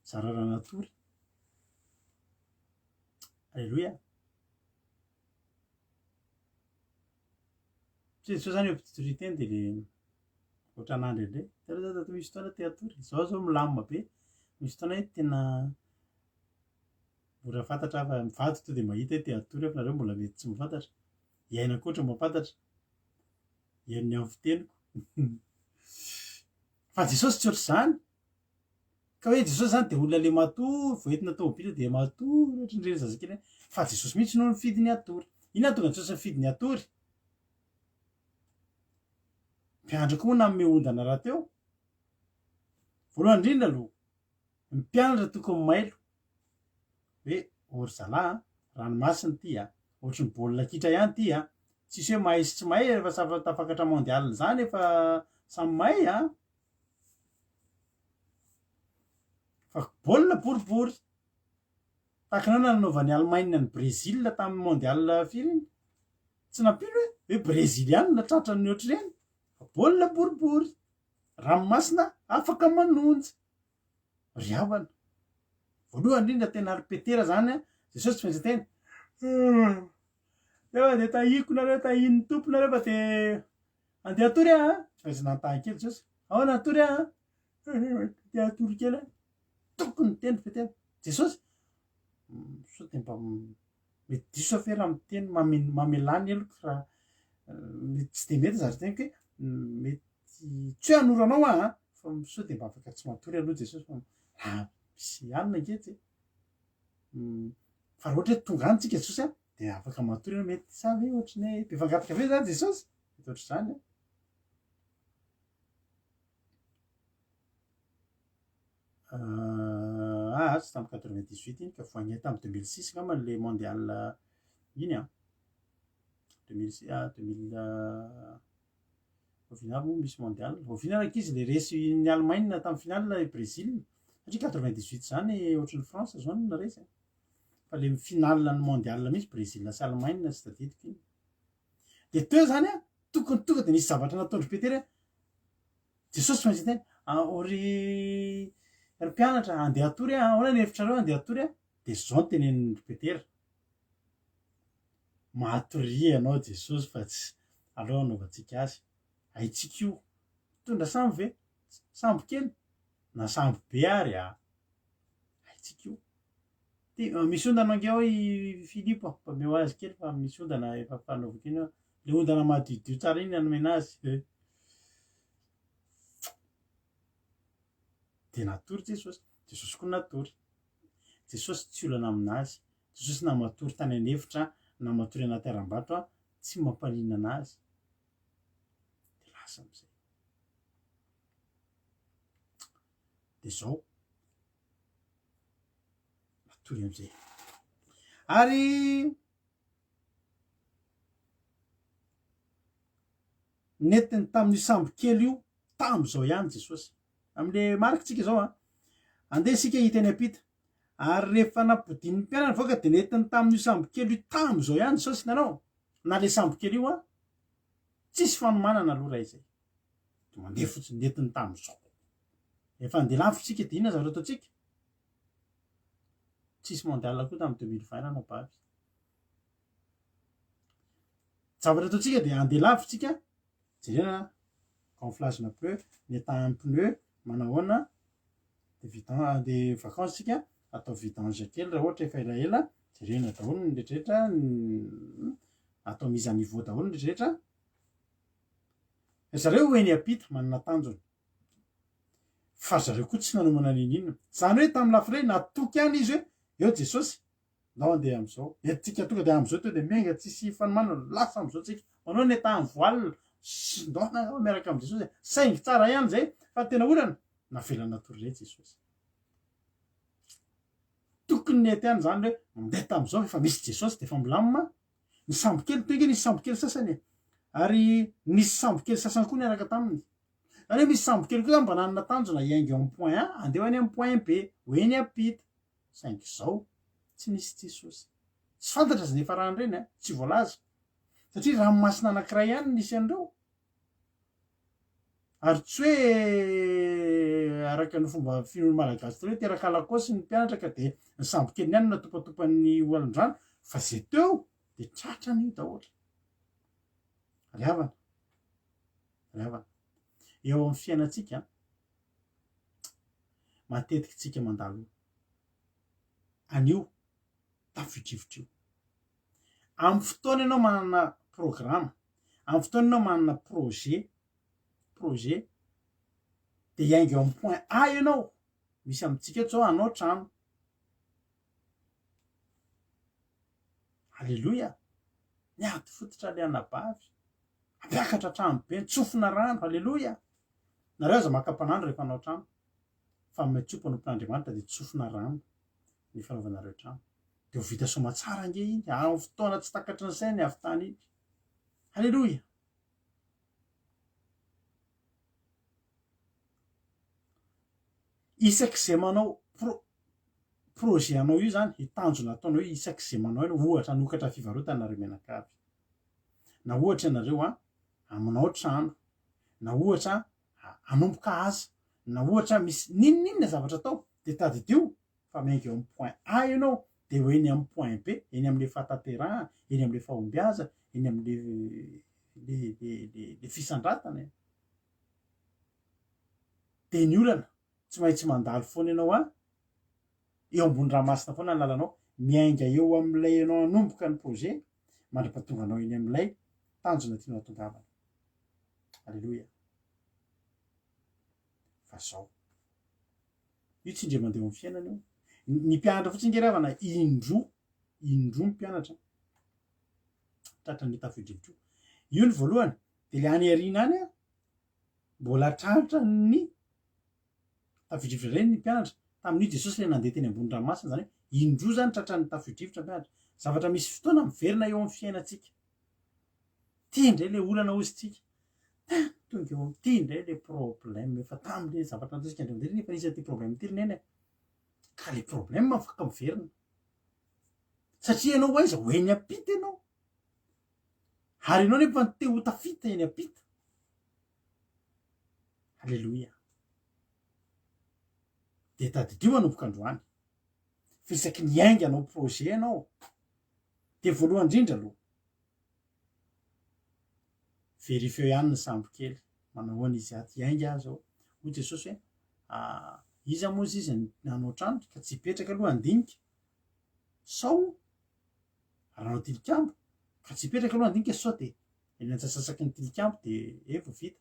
Zarana atory. Alleloia. Tsy Jesosy zany ampitori teny de le ohatra an'andry indray. Tara misy fotoana te atory. Zao milamina be. Misy fotoana hoe tena mora fantatra fa mivady to de mahita hoe te atory fa nareo mbola mety tsy mifantatra. Iaina koatra mampantatra. Iainony amin'ny fiteniko. Fa Jesosy tsy ohatr'izany. Ka hoe Jesosy zany de olona le matory, vao entina tômôbila de matory ohatran'ireny zazakely. Fa Jesosy mihitsy no nifidy ny atory. Inona tonga Jesosy nifidy ny atory? Mpianatra koa moa na ondana raha teo. Voalohany indrindra aloha, ny mpianatra tokony mailo. Hoe ory zalahy ranomasina ty a. Ohatry ny baolina kitra ihany ty a. Tsisy hoe mahay sy tsy mahay rehefa tafakatra mondial zany efa samy mahay a. Fa baolina boribory. Tahaka anao nanaovan'ny Allemagne ny Brésil tamin'ny mondial firy iny. Tsy nampino hoe brésiliana tratra ny ohatr'ireny. Baolina boribory. Ranomasina afaka manonja. Ry havana. Voalohany indrindra tena ripetera zany a. Jesosy tsy maintsy teny. Rehefa de tahiko nareo tahin'ny tomponareo fa de andeha atory a. Tsy maintsy nantahy kely Jesosy. Ahoana atory a. Te atory kely a. Tokony teny ripetera. Jesosy sao de mba mety diso afera amin'ny teny mamelany eloko raha mety tsy de mety zary teniko hoe mety tsy hoe hanoranao a fa sao de mba afaka tsy matory aloha Jesosy fa misy alina angetsy. Fa raha ohatra hoe tonga any tsika Jesosy a de afaka matory ianao mety sa ve ohatrany hoe be fangataka ve zany Jesosy? Mety ohatr'izany a. Tsy tamin'ny 98 iny ka voagny tamin'ny 2006 ngamba le mondial iny a. 2000 ovinavy moa misy mondial. Ovinavy ankizy le resy ny Allemagne tamin'ny finale i Brésil. Satria 98 zany ohatry ny France zao no naresy. Fa le finale ny mondial misy Brésil sy Allemagne sy tadidiko iny. De teo zany a tokony tonga de nisy zavatra nataony ripetera. Jesosy maintsy teny ory mpianatra andeha atory a. Ahoana ny hevitrareo andeha atory a. De zao ny teneniny ripetera. Matory anao Jesosy fa tsy aleo anaovantsika azy. Haitsika io. Tondra sambo ve? Sambo kely? Na sambo be ary a. Haitsika io. De misy ondana angeo i Filipo mpameo azy kely fa misy ondana efa fanaovako iny. Le ondana mahadiodio tsara iny anomena azy. de natory jesosy, jesosy koa natory, jesosy tsy olana aminazy, jesosy namatory tany anefitra, namatory anateram-bato a tsy mampaninana anazy de lasa am'izay de zao natory am'izay ary netiny tamin'ny sambo kely io tam'izao ihany jesosy am'le marikitsika zao a andeha sika hita eny ampita ary rehefa nampodin'ny mpianana voaka de netiny tamin'io sambo kely io tam'izao ihany jesosy nanao na le sambo kely io a tsisy fanomanana aloha raha izay de mandeha fotsiny netiny tam'izao efa andeha lavitsika de inona zavatra ataotsika tsisy mondial koa tamin'ny 2020 nanabavy zavatra ataotsika de andeha lavitsika jerena gonflagena pneu netahany pneu manahoana de vidan de vacances tsika atao vidange kely raha ohatra efa elaela jerena daholo ny rehetrarehetra atao mise à niveau daholo ny rehetrarehetra zareo eny ampita manana tanjony fa zareo koa tsy nanomana ninina zany hoe tamin'ny lafire natoky any izy hoe eo jesosy nao andeha am'izao etika tonga de am'izao to de menga tsisy fanomanana lasa am'izao tsika manao netahy voile ndona miaraka am' jesosy saingy tsara ihany zay fa tena olana navelana natory re jesosy tokony nety ihany zany hoe mandeha tam'izao efa misy jesosy de efa milamina ny sambo kely toy nisy sambo kely sasany ary nisy sambo kely sasany koa niaraka taminy zany hoe misy sambo kely koa zany mba nanana tanjona iaingy amin'ny point a andeha hoany amin'ny point b hoeny ampita saingy zao tsy nisy jesosy tsy fantatra zay efa rahany reny a tsy voalaza satria raha masina anankiray ihany nisy an'ireo ary tsy hoe araka ny fomba finoany malagasy hoe teraka lakosy ny mpianatra ka de ny sambo kely ihany natopatopan'ny olandrano fa zay teo de tratrany daholo riavana eo amin'ny fiainatsika matetika tsika mandalo anio tafidrivotra io amin'ny fotoana ianao manana programme amin'ny fotoana ianao manana projet de iainga eo amin'ny point A ianao misy amitsika eto zao anao trano alleloia niady fototra le anabavy ampiakatra trano be ntsofina rano alleloia nareo aza makapanandro rehefa anao trano fa metsopo anompon'andriamanitra de tsofina rano ny fanaovanareo trano de ho vita soma tsara nge iny amin'ny fotoana tsy takatry ny sainy avy tany iny alleloia isak'izay manao projet anao io zany hitanjona ataonao io isak'izay manao io ohatra anokatra fivarotana nareo menakavy na ohatra ianareo a aminao trano na ohatra anomboka asa na ohatra misy ninninna zavatra atao de tadidio fa mainga eo amin'ny point A ianao de ho eny amin'ny point B eny am'le fatateraha eny am'le fahombiaza eny am'le le fisandratana de ny olana tsy maintsy mandalo foana ianao a eo ambony rahamasina foana ny lalanao miainga eo am'ilay ianao anomboka ny projet mandra-pahatonga anao eny am'ilay tanjona tianao atongavana alleloia fa zao io tsy indre mandeha amin'ny fiainana io ny mpianatra fotsiny nge ravana indroa mpianatra tratra ny tafidrivotra io ny voalohany de le any arina any a mbola tratra ny tafidrivotra reny ny mpianatra tamin'io jesosy le nandeha teny ambony ranomasina zany hoe indroa zany tratra ny tafidrivotra mpianatra zavatra misy fotoana miverina eo amin'ny fiainatsika ty ndray le olana ozytsika tonga eo am'ty ndray le problème efa tam'le zavatra nataontsika andriamanitra efa nisy ty problème ty rineny ka le problème afaka miverina satria ianao aiza ho eny ampita ianao ary ianao nefa te ho tafita eny ampita alleloia de tadidio manomboka androany fisaky ny ainga anao projet ianao de voalohany indrindra aloha verifio ihany ny sambo kely manahoana izy aty ainga zao ho jesosy hoe iza mozy izy nanao trano ka tsy hipetraka aloha andinika sao ranao tilikambo ka tsy hipetraka aloha andinika sao de eny antsasasaky ny tilikambo de evo vita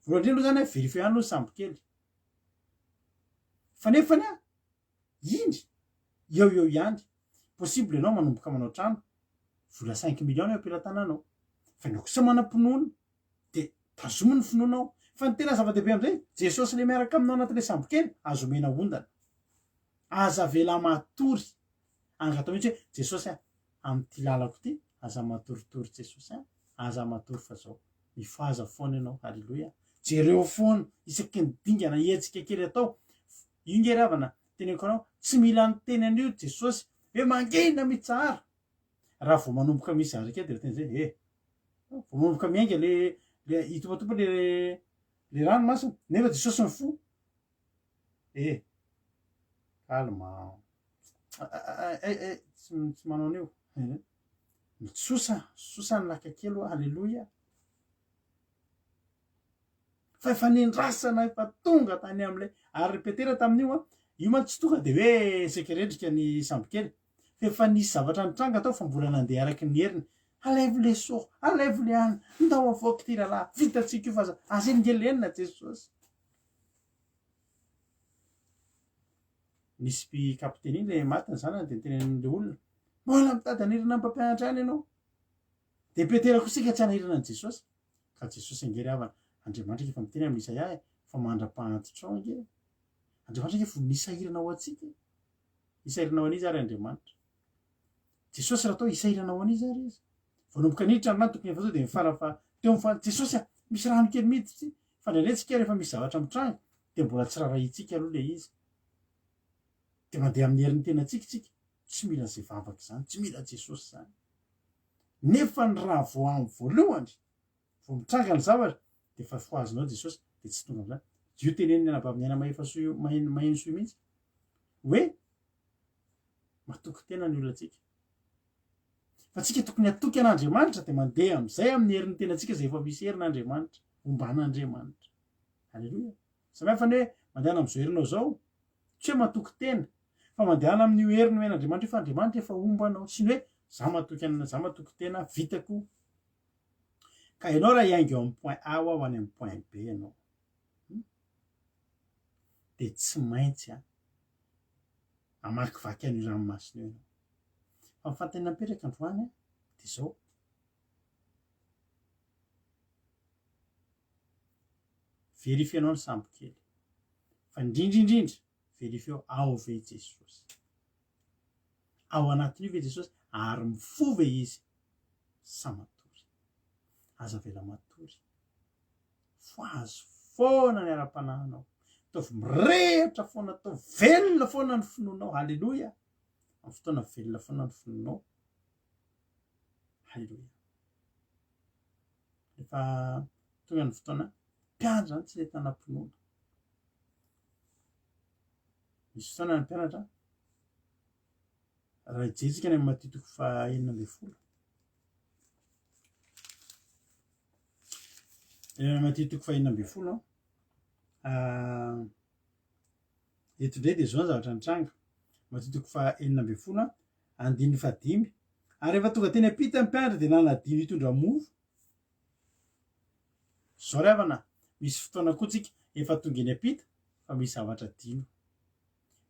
voalohany indrindra aloha zany hoe verifio ihany aloha sambo kely fa nefany a indry eo ihany possible ianao manomboka manao trano vola 5 millions eo ampilatananao fa ny kosa manam-pinoana de tazomy ny finoanao fa ny tena zava-dehibe am'izay jesosy le miaraka aminao anatin'le sambo kely azo omena ondana aza vela matory angatao mihitsy hoe jesosy a am'ty lalako ty aza matoritory jesosy a aza matory fa zao mifaza foana ianao halleloia jereo foana isaky ny dingana etsika kely atao io nge ravana teneko anao tsy mila ny teny an'io jesosy hoe mangena mitsara raha vao manomboka misy azy ake de teny zay vao manomboka miainga le itopatompa le rano masina nefa jesosy ny fo kalma tsy manao an'io sosa ny laka kely o halleloia fa efa nindrasana efa tonga tany am'lay ary repetera tamin'io a io man tsy tonga de hoe sekeredrika ny sambo kely fa efa nisy zavatra nitranga atao fa mbola nandeha araky ny heriny alaivo le so alaivo le any ndao avoaky ty rahalahy vitatsika io fa azengelenina jesosy nisy mpikapiteny iny le matiny zany de nitenen'le olona mbola mitady anirana mpampianatra any ianao de peterako sika tsy anahirana an jesosy ka jesosy angery havana andriamanitra efa miteny amin'ny Isaia fa mandra-pahantotra ao nge andriamanitra nge fo nisahirana ao atsika isahiranao an'izy ary andriamanitra jesosy raha tao isahiranao an'izy ary izy voanomboka niditra ny rano tokony efa zao de mifarafa teo jesosy a misy rano kely miditsy fa ndraindraytsika rehefa misy zavatra mitranga de mbola tsy rarahitsika aloha le izy de mandeha amin'ny herin'ny tena tsikatsika tsy mila zay vavaka zany tsy mila jesosy zany nefa ny raha vo amin'ny voalohany vo mitranga ny zavatra de fa foazonao jesosy de tsy tonga am'zany io teneniny anabavy aina mahefa so maheno so mihitsy hoe matoky tena ny olonantsika fa tsika tokony atoky an'andriamanitra de mandeha am'izay amin'ny herin'ny tenantsika zay efa misy herin'andriamanitra omban'andriamanitra halleloia samihafany hoe mandehana am'izao herinao zao tsy hoe matoky tena fa mandehana amin'io heriny hoen'andriamanitra fa andriamanitra efa ombanao sy ny hoe za matoky tena vitako ka ianao raha iaingo eo amin'ny point A ho any amin'ny point B ianao de tsy maintsy amakivaky an'io ranomasina io ianao fa mifantena mipetraka androany de zao verifianao ny sambo kely fa indrindrindrindra verifiao ao ve jesosy ao anatin'io ve jesosy ary mifo ve izy sa matory aza vela matory foazo foana ny ara-panahinao ataovy mirehatra foana atao velona foana ny finoanao halleloia amin'ny fotoana velona foana ny finoanao halleloia efa tonga ny fotoana mpianatra zany tsy le tanam-pinoana misy fotoana ny mpianatra raha ijejika ny amin'ny matitoko fa 11 matitoko fa 11 eto ndray de zao ny zavatra nitranga matitoko fa 11 andiny fa 5 ary efa tonga teny apita ny mpianatra de nanadiny hitondra mofo zao ry havana misy fotoana koa tsika efa tonga eny apita fa misy zavatra dino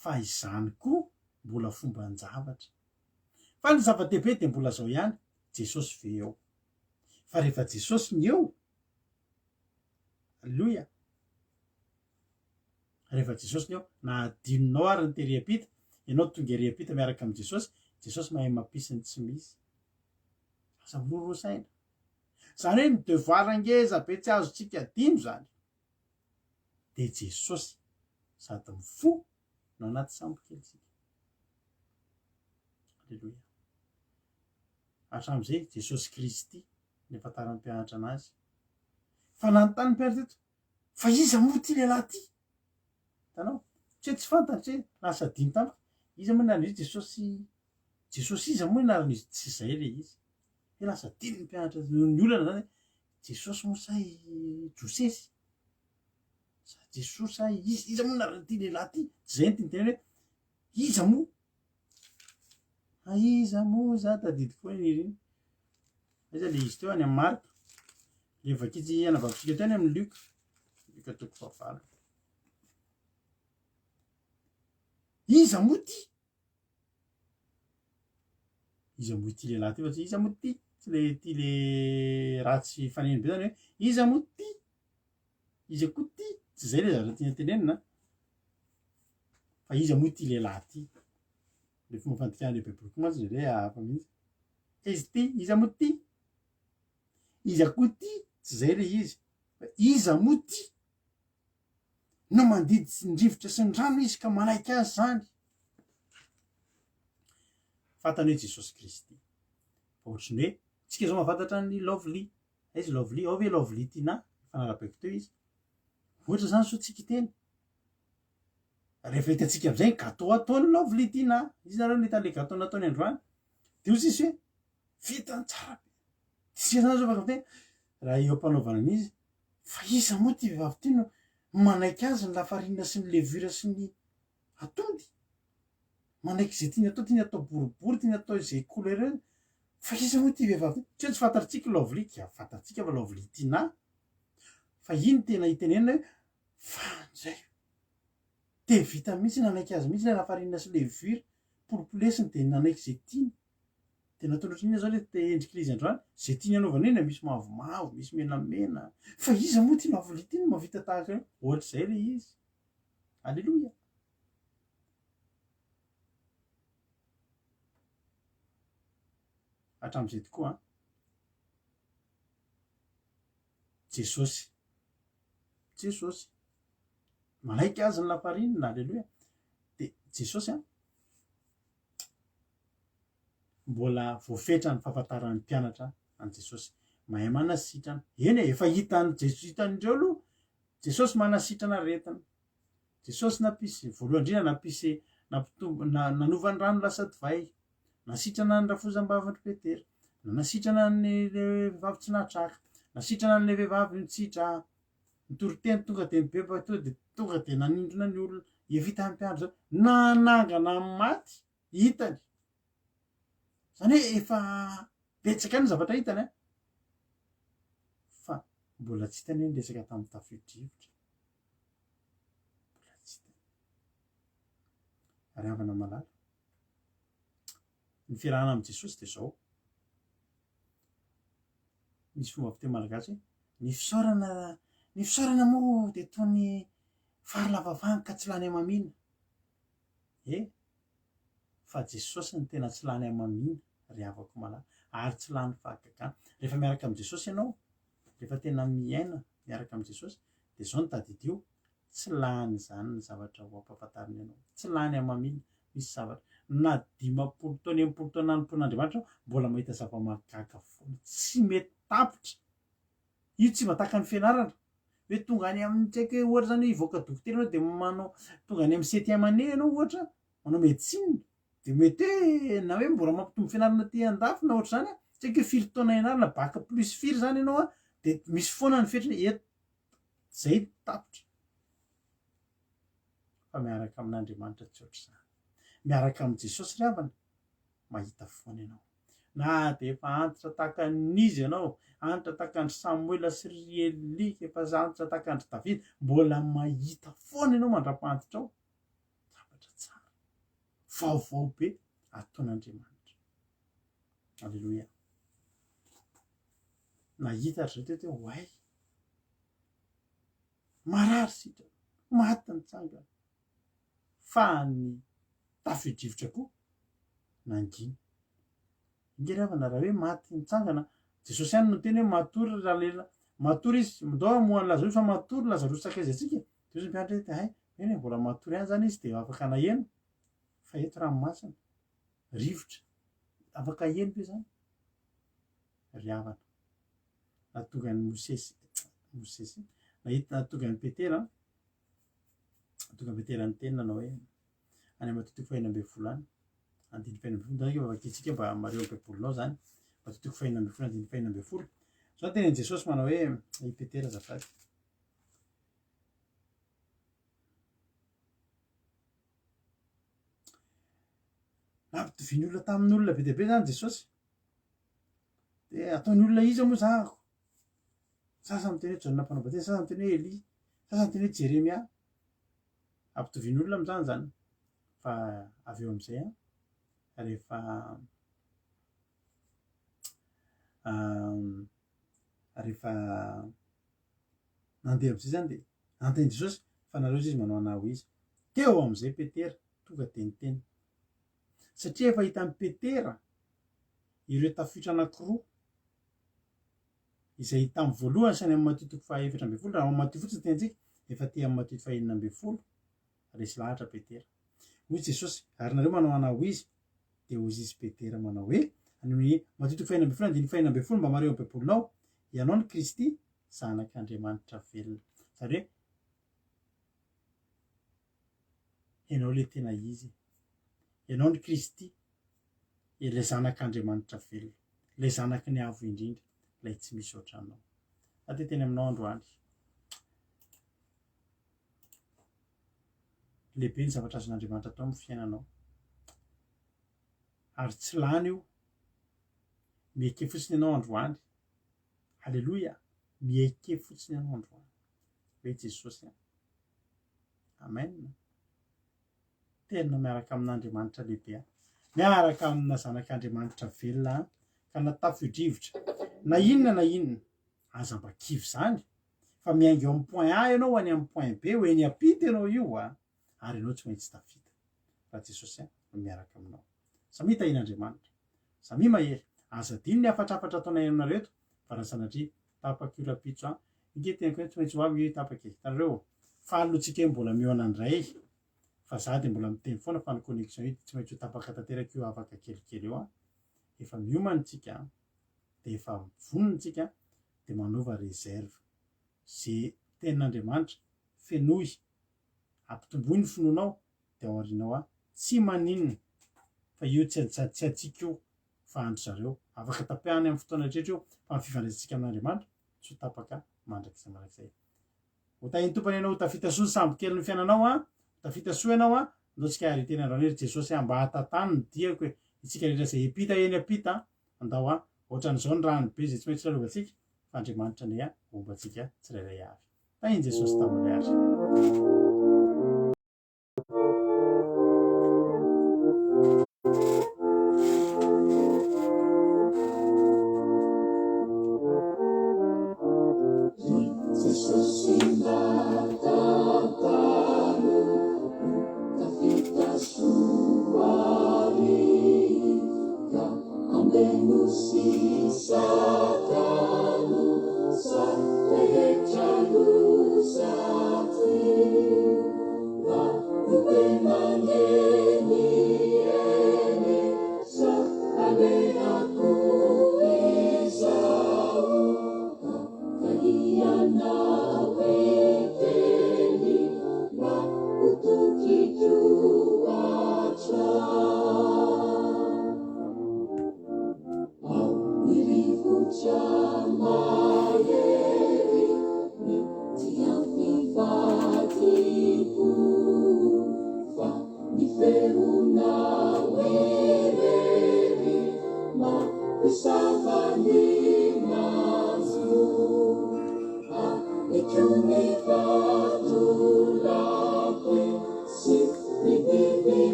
fa izany koa mbola fomba njavatra fa ny zava-dehibe de mbola zao ihany jesosy ve eo fa rehefa jesosy ny eo halleloia rehefa jesosy ny eo na adinonao ary ny tery apita ianao tonga ery apita miaraka amin'i jesosy mahay mampisiny tsy misy aza mirorosaina zany hoe ny devoir angeza be tsy azotsika adino zany de jesosy sady mifo no anaty sambo kelitsika halleloia hatram'izay jesosy kristy ny afantaran'ny mpianatra anazy fa nanontany mpianatra teto fa iza moa ty lehilahy ty tanao tsy hoe tsy fantatry hoe lasa dimy tampoka iza moa nary jesosy iza moa naranizy tsy zay le izy hoe lasa dimy ny mpianatra ny olana zany jesosy moa say josesy sa jesosy say iza moa naranyty lehilahy ty tsy zay ny tinteny hoe iza moa iza moa za tadidiko hoe niriny iza le izy teo any amin'ny marika le vakitsy anavavitsika teo any amin'ny luka toko 9 iza moa ty lehilahy ty fa tsy iza moa ty tsy le ty le ratsy faneny be zany hoe iza moa ty iza koa ty tsy zay le zavatra tiana tenenina fa iza moa ty lehilahy ty le fomba fantikana le baiboly koa mantsy re hafa mihitsy izy ty iza moa ty iza koa ty tsy zay le izy fa iza moa ty no mandiditsy ny rivotra sy ny rano izy ka manaiky azy zany fantany hoe Jesosy Kristy fa ohatrany hoe tsika zao mahafantatra ny lovely izy lovely ao ve lovely tina fanarabaiko teo izy ohatra zany so tsika teny rehefa hitatsika am'izay gâteau ataony lovely tina izy nareo nitale gâteau nataony androany de ozy izy hoe vitany tsara be tsika zany zao fakatena raha eo ampanaovana an'izy fa iza moa ty vehivavy ty no manaiky azy ny lafarinina sy ny levura sy ny atody manaiky zay tiany atao boribory tiany atao izay couleur fa iza moa ty vehivavy ty tsy fantatritsika lovely ka fantatritsika fa lovely tina fa iny tena hitenenina hoe fanjay de vita mihitsy nanaiky azy mihitsy le lafarinina sy levura polipolesiny de nanaiky zay tiany de nataon'ohatrany zao le te endriky izy androany zay tiany anaovana iny misy mavomavo misy menamena fa iza moa ty lovely ty no mahavita tahaka io ohatr'izay le izy alleloia hatram'izay tokoa Jesosy manaiky azy ny lafarinina alleloia de Jesosy mbola voafetrany fahafantaran'ny mpianatra an Jesosy mahay manasitrana eny efa hitandreo aloha Jesosy manasitrana retina Jesosy nampisy voalohany indrindra nampisy nanovany rano lasa divay nasitrana ny rafozam-bavandry Petera nasitrana ny vehivavy tsy natraka nasitrana ny vehivavy nitsitra nitoroteny tonga de mibeba to de tonga de nanindrona ny olona evita ampiandro nanangana amin'ny maty hitany zany hoe efa betsaka ny zavatra hitany fa mbola tsy hitany hoe niresaka tamin'ny tafio-drivotra mbola tsy hitany ary havana malala ny fiarahana amin'i Jesosy de zao misy fomba fiteny malagasy hoe ny fisaorana moa de toy farilavavany ka tsy lany amamina fa Jesosy ny tena tsy lany amamina ry havako malala ary tsy lany fahagagana rehefa miaraka amin'i Jesosy ianao rehefa tena miaina miaraka amin'i Jesosy de zao ny tadidio tsy lany zany ny zavatra ho ampahafantariny ianao tsy lany amamina misy zavatra na 50 taona 80 taona nanompon'Andriamanitra mbola mahita zava-mahagaga foana tsy mety tapitra io tsy mataka ny fianarana hoe tonga any amin'ny tsaiky ohatra zany hivoaka dokotera anao de manao tonga any amin'ny 7e année ianao ohatra manao médecine de mety hoe na hoe mbola mampitombo fianarana ty andafy na ohatra zany tsaiky hoe firy taona ianarana baka plus firy zany ianao de misy foana ny fetrany eto zay tapitra fa miaraka amin'Andriamanitra tsy ohatra zany miaraka amin'i Jesosy ry havana mahita foana ianao na de efa antitra tahaka n'izy ianao antitra tahaka andry Samuela sy ry Eli efa antitra tahaka andry David mbola mahita foana ianao mandra-pantitra ao zavatra tsara vaovao be ataon'Andriamanitra alleloia nahita ry teo hoay marary sitra maty nitsangana fa ny tafio-drivotra koa nangina ingery havana raha hoe maty nitsangana Jesosy ihany no teny hoe matory raha lela matory izy ndao moan'ny Lazarosy fa matory Lazarosy sakaizatsika de izy miandry hoe hay eny mbola matory ihany zany izy de afaka naheno fa eto ranomasina rivotra afaka heno be zany ry havana nahatonga ny Mosesy nahatonga ny Petera ny teny nanao hoe any matotiko fahinambe volany andiny fahinambe folo zany vakitsika mba mareo baibolinao zany matotiko fahinambe folo andiny fahinambe folo zao tena Jesosy manao hoe i Petera zafady nampitoviany olona tamin'ny olona be dia be zany Jesosy de ataony olona iza moa zahako sasany miteny hoe Jaona Mpanambady sasany miteny hoe Elia sasany miteny hoe Jeremia ampitoviany olona amin'izany zany rehefa avy eo amin'izay rehefa rehefa nandeha amin'izay zany de anteny Jesosy fa nareo izy manao anahy ho izy. Teo amin'izay Petera tonga teniteny satria efa hitan'ny Petera ireo tafitra anankiroa izay tamin'ny voalohany sany amin'ny Matio 7:11 raha amin'ny Matio fotsiny tentsika efa te amin'ny Matio 9:11 resy lahatra Petera hoy Jesosy ary nareo manao anahy ho izy de hozy izy Petera manao hoe amin'ny Matio 9:11 mba mareo am-baibolinao ianao ny Kristy zanak'Andriamanitra velona zany hoe ianao le tena izy ianao ny Kristy ilay zanak'Andriamanitra velona ilay zanaky ny avo indrindra ilay tsy misy ohatranao. Ateteny aminao androany lehibe ny zavatra azon'Andriamanitra atao amin'ny fiainanao ary tsy lany io mieke fotsiny ianao androany. Halleloia, mieke fotsiny ianao androany hoe Jesosy amen. Tena miaraka amin'Andriamanitra lehibe miaraka amina zanak'Andriamanitra velona ka natafio-drivotra na inona aza mba kivy zany fa miainga eo amin'ny point A ianao any amin'ny point B hoe ny ampita ianao io ary ianao tsy maintsy tafita fa Jesosy miaraka aminao. Samy tahin'Andriamanitra samy mahery aza diny ny afatrafatra ataonay aminareo fa raha sanatria tapaka io rapitso ingeteny hoe tsy maintsy ho avy tapaka hitanareo falotsika mbola mihoana andray fa za de mbola miteny foana fa ny connexion io tsy maintsy ho tapaka tanteraka io afaka kelikely eo efa miomanitsika de efa vononitsika de manova réserve ze tenin'Andriamanitra fenohy ampitomboy ny finoanao de ao aorianao tsy maninona fa io tsy atsika io fa andro zareo afaka tapahany amin'ny fotoana rehetra io fa amin'ny fifandraisantsika amin'Andriamanitra tsy ho tapaka mandrakizay mandrakizay. Ho tahiny tompany ianao tafita soa sambo kely ny fiainanao tafita soa ianao andao tsika ary teny androany ery Jesosy mba hatatany ny diako hoe itsika rehetra zay epita eny apita andao ohatran'izao ny rano be zay tsy maintsy lalovantsika fa Andriamanitra ny ombantsika tsirairay avy. Tahiny Jesosy tamin'ny ary.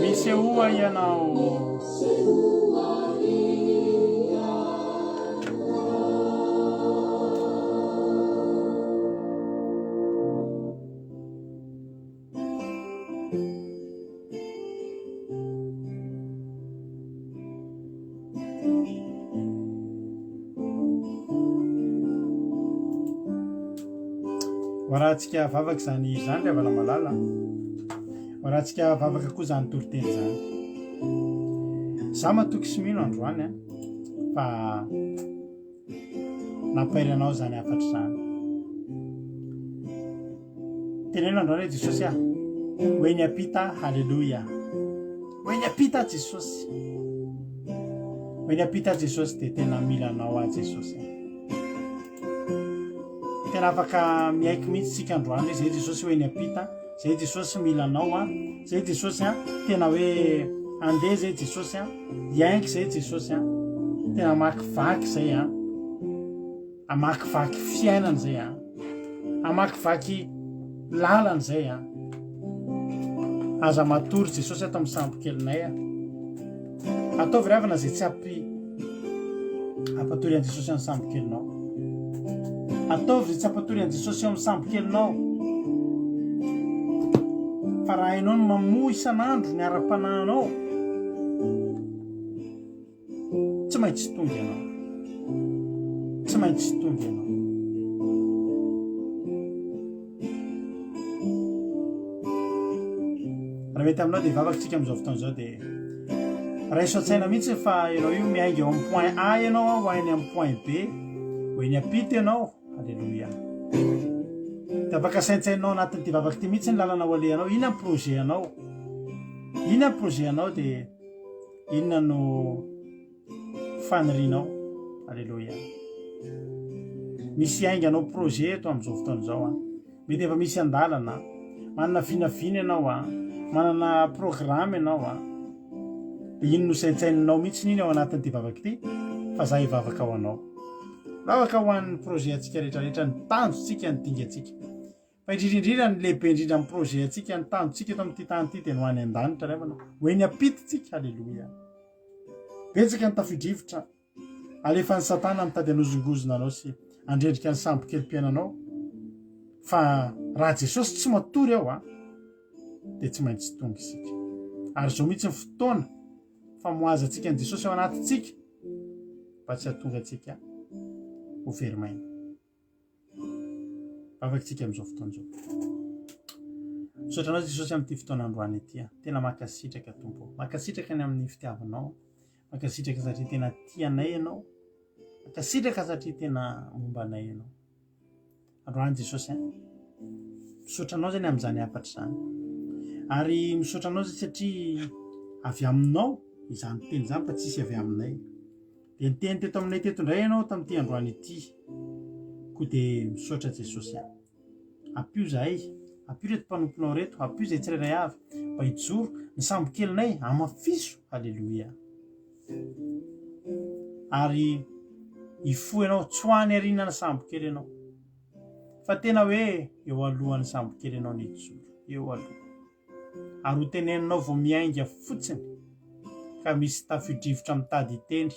Misehoa ianao. Raha antsika vavaky zany le avala malala rahantsika vavaka koa zany toriteny zany za matoky sy mino androany a fa nampairanao zany afatry zany teneno androany hoe Jesosy a hoe ny apita halleluja hoe ny apita Jesosy hoe ny apita Jesosy de tena milanao a Jesosy tena afaka miaiky mihitsy tsika androany zay Jesosy hoe ny apita zay Jesosy milanao a zay Jesosy a tena hoe andeha zay Jesosy a iainky zay Jesosy a tena amakivaky zay a amakivaky fiainana zay a amakivaky lalana zay a aza matory Jesosy ato amin'ny sambokelinay a ataovy ravana zay tsy apatory an Jesosy amin'ny sambokelinao ataovy zay tsy apatory an Jesosy amin'ny sambokelinao fa raha hainao no mamoa isan'andro ny ara-panahinao tsy maintsy tonga ianao tsy maintsy tonga ianao raha mety aminao dia vavakantsika amin'izao fotoana izao dia raha iso an-tsaina mihitsy fa ianao io miainga eo amin'ny point A ianao ho ainy amin'ny point B hoe ny apita ianao halleluja dia afaka saintsainao anatin'ity vavaka ty mihitsy ny lalana ho alehanao inona ny projet anao inona ny projet anao dia inona no fanirianao halleluja misy ainganao projet eto amin'izao fotoana izao a mety efa misy andalana manana vinavina ianao a manana programme ianao a dia ino no saintsaininao mihitsy niny ao anatin'ity vavaka ity fa za hivavaka ho anao vavaka ho an'ny projet atsika rehetrarehetra ny tanjotsika ny dingatsika fa indrindrindrindra ny lehibe indrindra amin'ny projet atsika ny tanjotsika eto amin'ity tany ity dia no any an-danitra revana hoe ny apititsika halleluja betsaka ny tafidrivotra alefa ny satana mitady anozongozona anao sy andrendrika ny sambokely-piainanao fa raha Jesosy tsy matory ao a dia tsy maintsy tonga isika ary zao mihitsy ny fotoana famoaza antsika ny Jesosy ao anatintsika mba tsy hatonga antsika ho verimaina vavakantsika amin'izao fotoana izao misaotranao Jesosy amin'ity fotoana androany ity a tena makasitraka tompo makasitraka ny amin'ny fitiavanao makasitraka satria tena tianay ianao makasitraka satria tena mombanay ianao androany Jesosy a misaotranao zany amin'izany afatra zany ary misaotranao zay satria avy aminao izany teny zany fa tsisy avy aminay dia niteny teto aminay teto indray ianao tamin'ity androany ity koa dia misaotra Jesosy a ampio zahay ampio reto mpanomponao reto ampio zay tsirairay avy mba hijoro ny sambokelinay amafiso halleluja ary ifo ianao tsy hoany ariana ny sambokely ianao fa tena hoe eo alohan'ny sambokely ianao ny hijoro eo aloha ary ho teneninao vao miainga fotsiny ka misy tafidrivotra mitady hiteny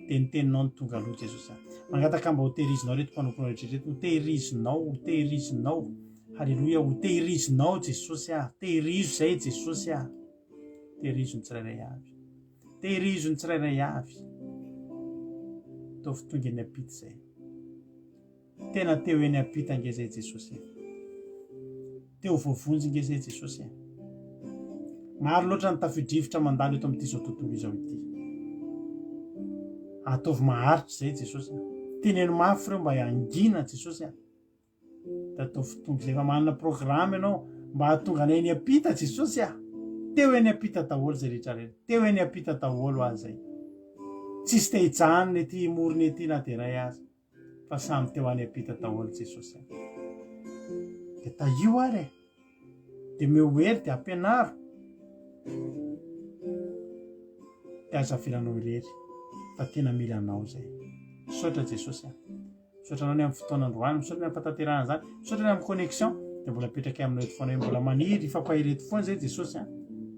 dia niteninao ny tonga aloha Jesosy a mangataka mba ho tehirizinao reto mpanomponao rehetrarehetra ho tehirizinao halleluja ho tehirizinao Jesosy a tehirizo zay Jesosy a tehirizo ny tsirairay avy tehirizo ny tsirairay avy tao fitonga ny apita zay tena teo eny apita nge zay Jesosy teo voavonjy nge zay Jesosy maro loatra ny tafidrivotra mandalo eto amin'ity zao tontolo izao ity ataovy maharitry zay Jesosy teneno mafy ireo mba hangina Jesosy da atao fitonga zay fa manana programme ianao mba hahatonga anay eny apita Jesosy teo eny apita daholo zay rehetrarehetra teo eny apita daholo azy zay tsisy te hijanona ety morony ety na dia ray azy fa samy teo any apita daholo Jesosy dia taio ary dia meohery dia ampianaro dia azaviranao irery fa tena mila anao zay misaotra Jesosy misaotranao ny amin'ny fotoana androany misaotra ny amin'ny fataterahana zany misaotra ny amin'ny connexion dia mbola petraka aminao eto foana hoe mbola maniry fampahireto foana zay Jesosy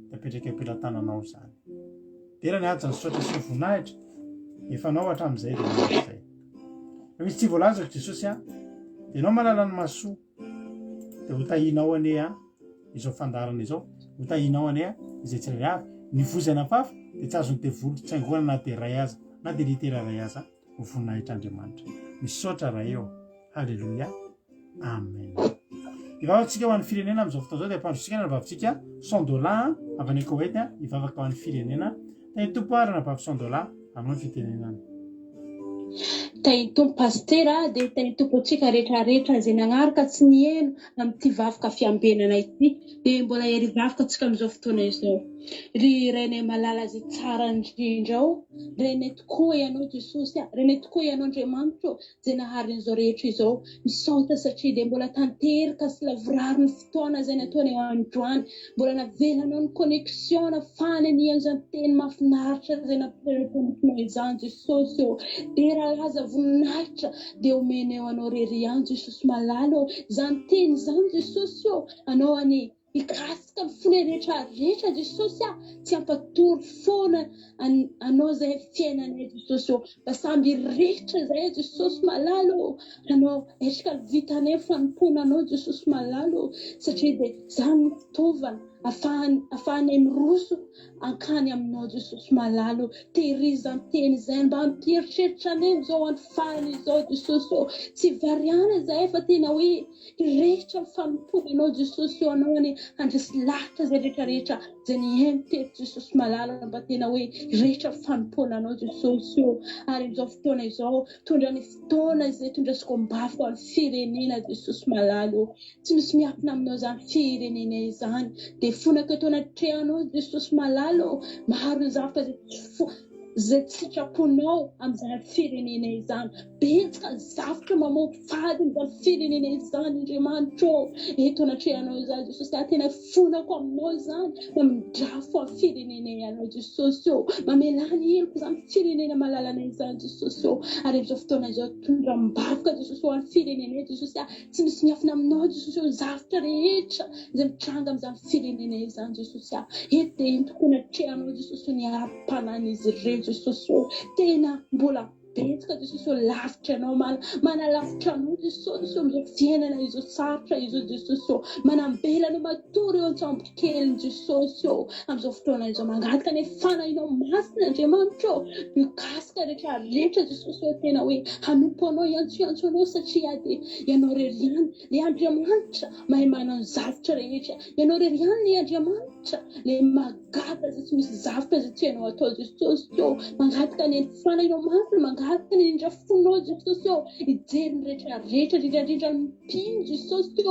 dia petraka ampelantananao zany dera ny aja ny saotra sy voninahitra efa anao hatramin'izay dia zay fa misy tsy voalazako Jesosy dia ianao malala ny masoa dia ho tahinao ane izao fandarana izao ho tahinao ane izay tsirairay avy ny vozana fafa dia tsy azony devolo tsy aingoana na dia ray aza na dia litera ray aza ho voninahitra Andriamanitra misaotra raha eo halleluja amen ivavakantsika ho an'ny firenena amin'izao fotoana zao dia ampandrotsika ny vavintsika $100 avy any Koweït ivavaka ho an'ny firenena tany tompo arana vavy $100 amin'ny fitenenana tany tompo pastera dia tany tompo antsika rehetrarehetra izay nagnaraka tsy nieno amin'ity vavaka fiambenana ity dia mbola ery vavaka antsika amin'izao fotoana izao ry renay malala izay tsara indrindra ao renay tokoa ianao Jesosy renay tokoa ianao Andriamanitra izay naharin'izao rehetra izao misaotra satria dia mbola tanteraka sy lavorary ny fotoana izay nataony eo androany mbola navelanao ny connexion nafany anian'izany teny mahafinaritra izay nampireretonao izany Jesosy dia raha aza voninahitra dia omena eo anao rery ihany Jesosy malalo izany teny izany Jesosy anao any ikasika ny fony rehetrarehetra Jesosy tsy ampatory foana anao izay fiainanay Jesosy mba samby rehetra izay Jesosy malalo anao endrika vitanay fanompona anao Jesosy malalo satria dia izany fitaovana afahanay miroso ankany aminao Jesosy malalo tehirizany teny izay mba hampieritreritra anay izao antifahany izao Jesosy tsy variana izay fa tena hoe rehetra fanompona anao Jesosy anao any handresy lahatra izay rehetrarehetra izay nihaino teto Jesosy malalo mba tena hoe rehetra fanompona anao Jesosy ary amin'izao fotoana izao tondra ny fotoana izay tondrasiko mbafy ho an'ny firenena Jesosy malalo tsy misy miafina aminao izany firenena izany dia fonaka eto anatrehanao Jesosy malalo maro ny zavatra izay tsy sitraponao amin'izany firenena izany betsaka ny zavatra mamoky fady amin'izany firenena izany Andriamanitra eto anatrehanao izany Jesosy tena fonako aminao izany mamindrafo amin'ny firenena ianao Jesosy mamelany heloko izany firenena malalana izany Jesosy ary amin'izao fotoana izao tondra mibavaka Jesosy ho an'ny firenena Jesosy tsy misy miafina aminao Jesosy zavatra rehetra izay mitranga amin'izany firenena izany Jesosy eto dia iny tokoa anatrehanao Jesosy ny ara-panany izy ireo Jesosy tena mbola betsaka Jesosy lavitra anao manalavitra anao Jesosy amin'izao fiainana izao sarotra izao Jesosy manambelany matory eo an-tsambo-kely Jesosy amin'izao fotoana izao mangataka ny fanahinao masina Andriamanitra mikasika rehetrarehetra Jesosy tena hoe hanompo anao iantso anao satria dia ianao rery ihany le Andriamanitra mahay manao ny zavatra rehetra ianao rery ihany le Andriamanitra le magata izay tsy misy zavatra izay tsy hainao atao Jesosy mangataka ny fanahinao masina mangataka ny indra fonao Jesosy ijery ny rehetrarehetra indrindra ny mpino Jesosy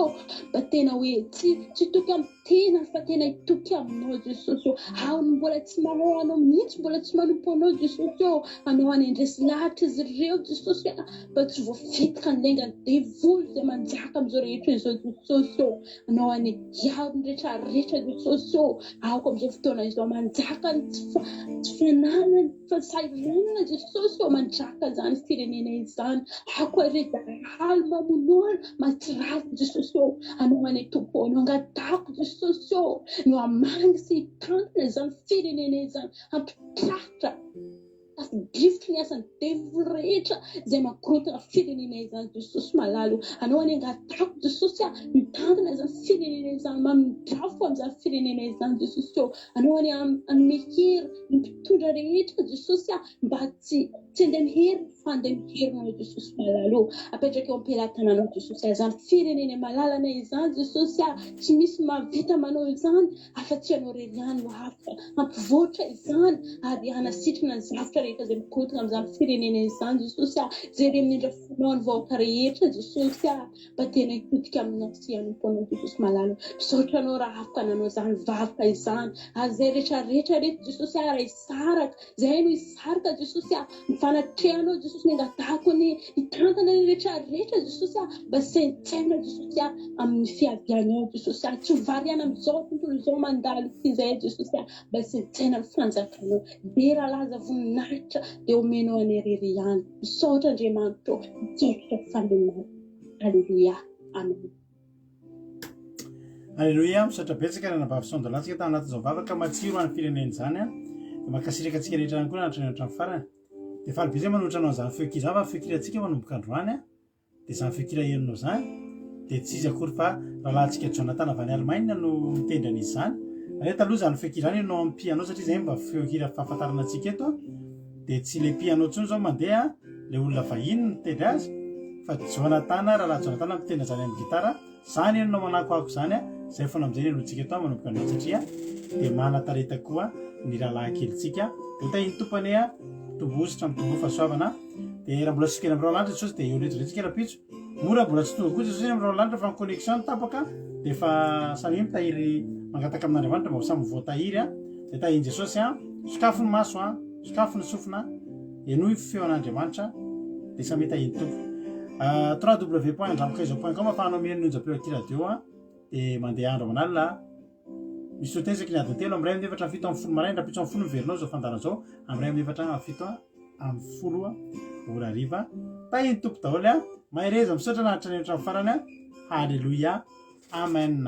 mba tena hoe tsy toky amin'ny tena fa tena hitoky aminao Jesosy ao ny mbola tsy manao anao mihitsy mbola tsy manompo anao Jesosy anao any andresy lahatra izy ireo Jesosy mba tsy voafitika ny lenga ny devoly izay manjaka amin'izao rehetra izao Jesosy anao any ao ny rehetrarehetra Jesosy aoko amin'izao fotoana izao manjaka ny tsy fananany fahasahiranana Jesosy manjaka izany firenena izany aoko redahaly mamonoana mahatsirazy Jesosy anao any tompo anao angatako Jesosy no amangy sy hitantana izany firenena izany ampitrahatra afidrivotra ny asan'ny devoly rehetra izay makorotana firenena izany Jesosy malalo anao any angatako Jesosy mitantana izany firenena izany mamindrafo amin'izany firenena izany Jesosy anao any amin'ny hery ny mpitondra rehetra Jesosy mba tsy andeha mihery fa andeha miherinao Jesosy malalo apetraka eo am-pelatananao Jesosy izany firenena malalana izany Jesosy tsy misy mahavita manao izany afa-tsy anao rery ihany no afaka ampivoatra izany ary hanasitrana ny zavatra rehetra izay mikorotana amin'izany firenena izany Jesosy izay remindra fonao ny vahoaka rehetra Jesosy mba tena hitotika aminao sy hanomponao Jesosy malalo misaotra anao raha afaka nanao izany vavaka izany ary izay rehetrarehetra rehetra Jesosy raha hisaraka izay no hisaraka Jesosy mifanatrehanao Jesosy ny angatako ny hitantana ny rehetrarehetra Jesosy mba sentsena Jesosy amin'ny fiavianao Jesosy tsy variana amin'izao tontolo izao mandalo izay Jesosy mba sentsena ny fanjakanao dia raha laza voninahitra dia omenao any rery ihany misaotra Andriamanitra misaotra faminao Alleluia amen Alleluia misaotra betsaka rana vavy $100 tsika tao anatin'izao vavaka matsiro amin'ny firenena izany makasiraka antsika rehetra ihany koa anatrany hatramin'ny farany dia faly be izay manohitra anao izany feokira fa feokirantsika manomboka androany dia izany feokira henonao izany dia tsy izy akory fa rahalantsika Jonathan avy any Allemagne no mitendry an'izy izany rehefa taloha izany feokira izany ianao amin'ny piano satria izay mba feokira fahafantarana antsika eto dia tsy ilay piano intsony izao mandeha ilay olona vahiny no mitendry azy fa Jonathan rahalahy Jonathan mitendra zany amin'ny gitara zany enonao manako zany zay fona amin'izay alohantsika eto manomboka anao satria dia mana-tareta koa ny rahalahy kelitsika dia ta iny tompany tobositra mitombo fahasoavana dia raha mbola tsy kely amin'ny raolanitra sosy dia eo retroretrika rapitso mora mbola tsy tonga kosa sosy amin'ny raolanitra fa ny connexion tapaka dia efa samy mitahiry mangataka amin'Andriamanitra mba ho samy voatahiry dia tahiny Jesosy sokafo ny maso sokafo ny sofina enoy feon'Andriamanitra dia samy tahiny tompo www.andramokaizo.com afahanao mihaino onjam-peo aty radio dia mandeha andro aman'alina misy hotesaky ny adiny telo amiray amin'ny efatra amin'ny fito amin'ny folo maraina rapitso amin'ny folo miverinao zao fandarana zao amiray amin'ny efatra amin'ny fito amin'ny folo ora hariva tahiny tompo daholo mahereza misaotra nahatra ny farany halleluia amen.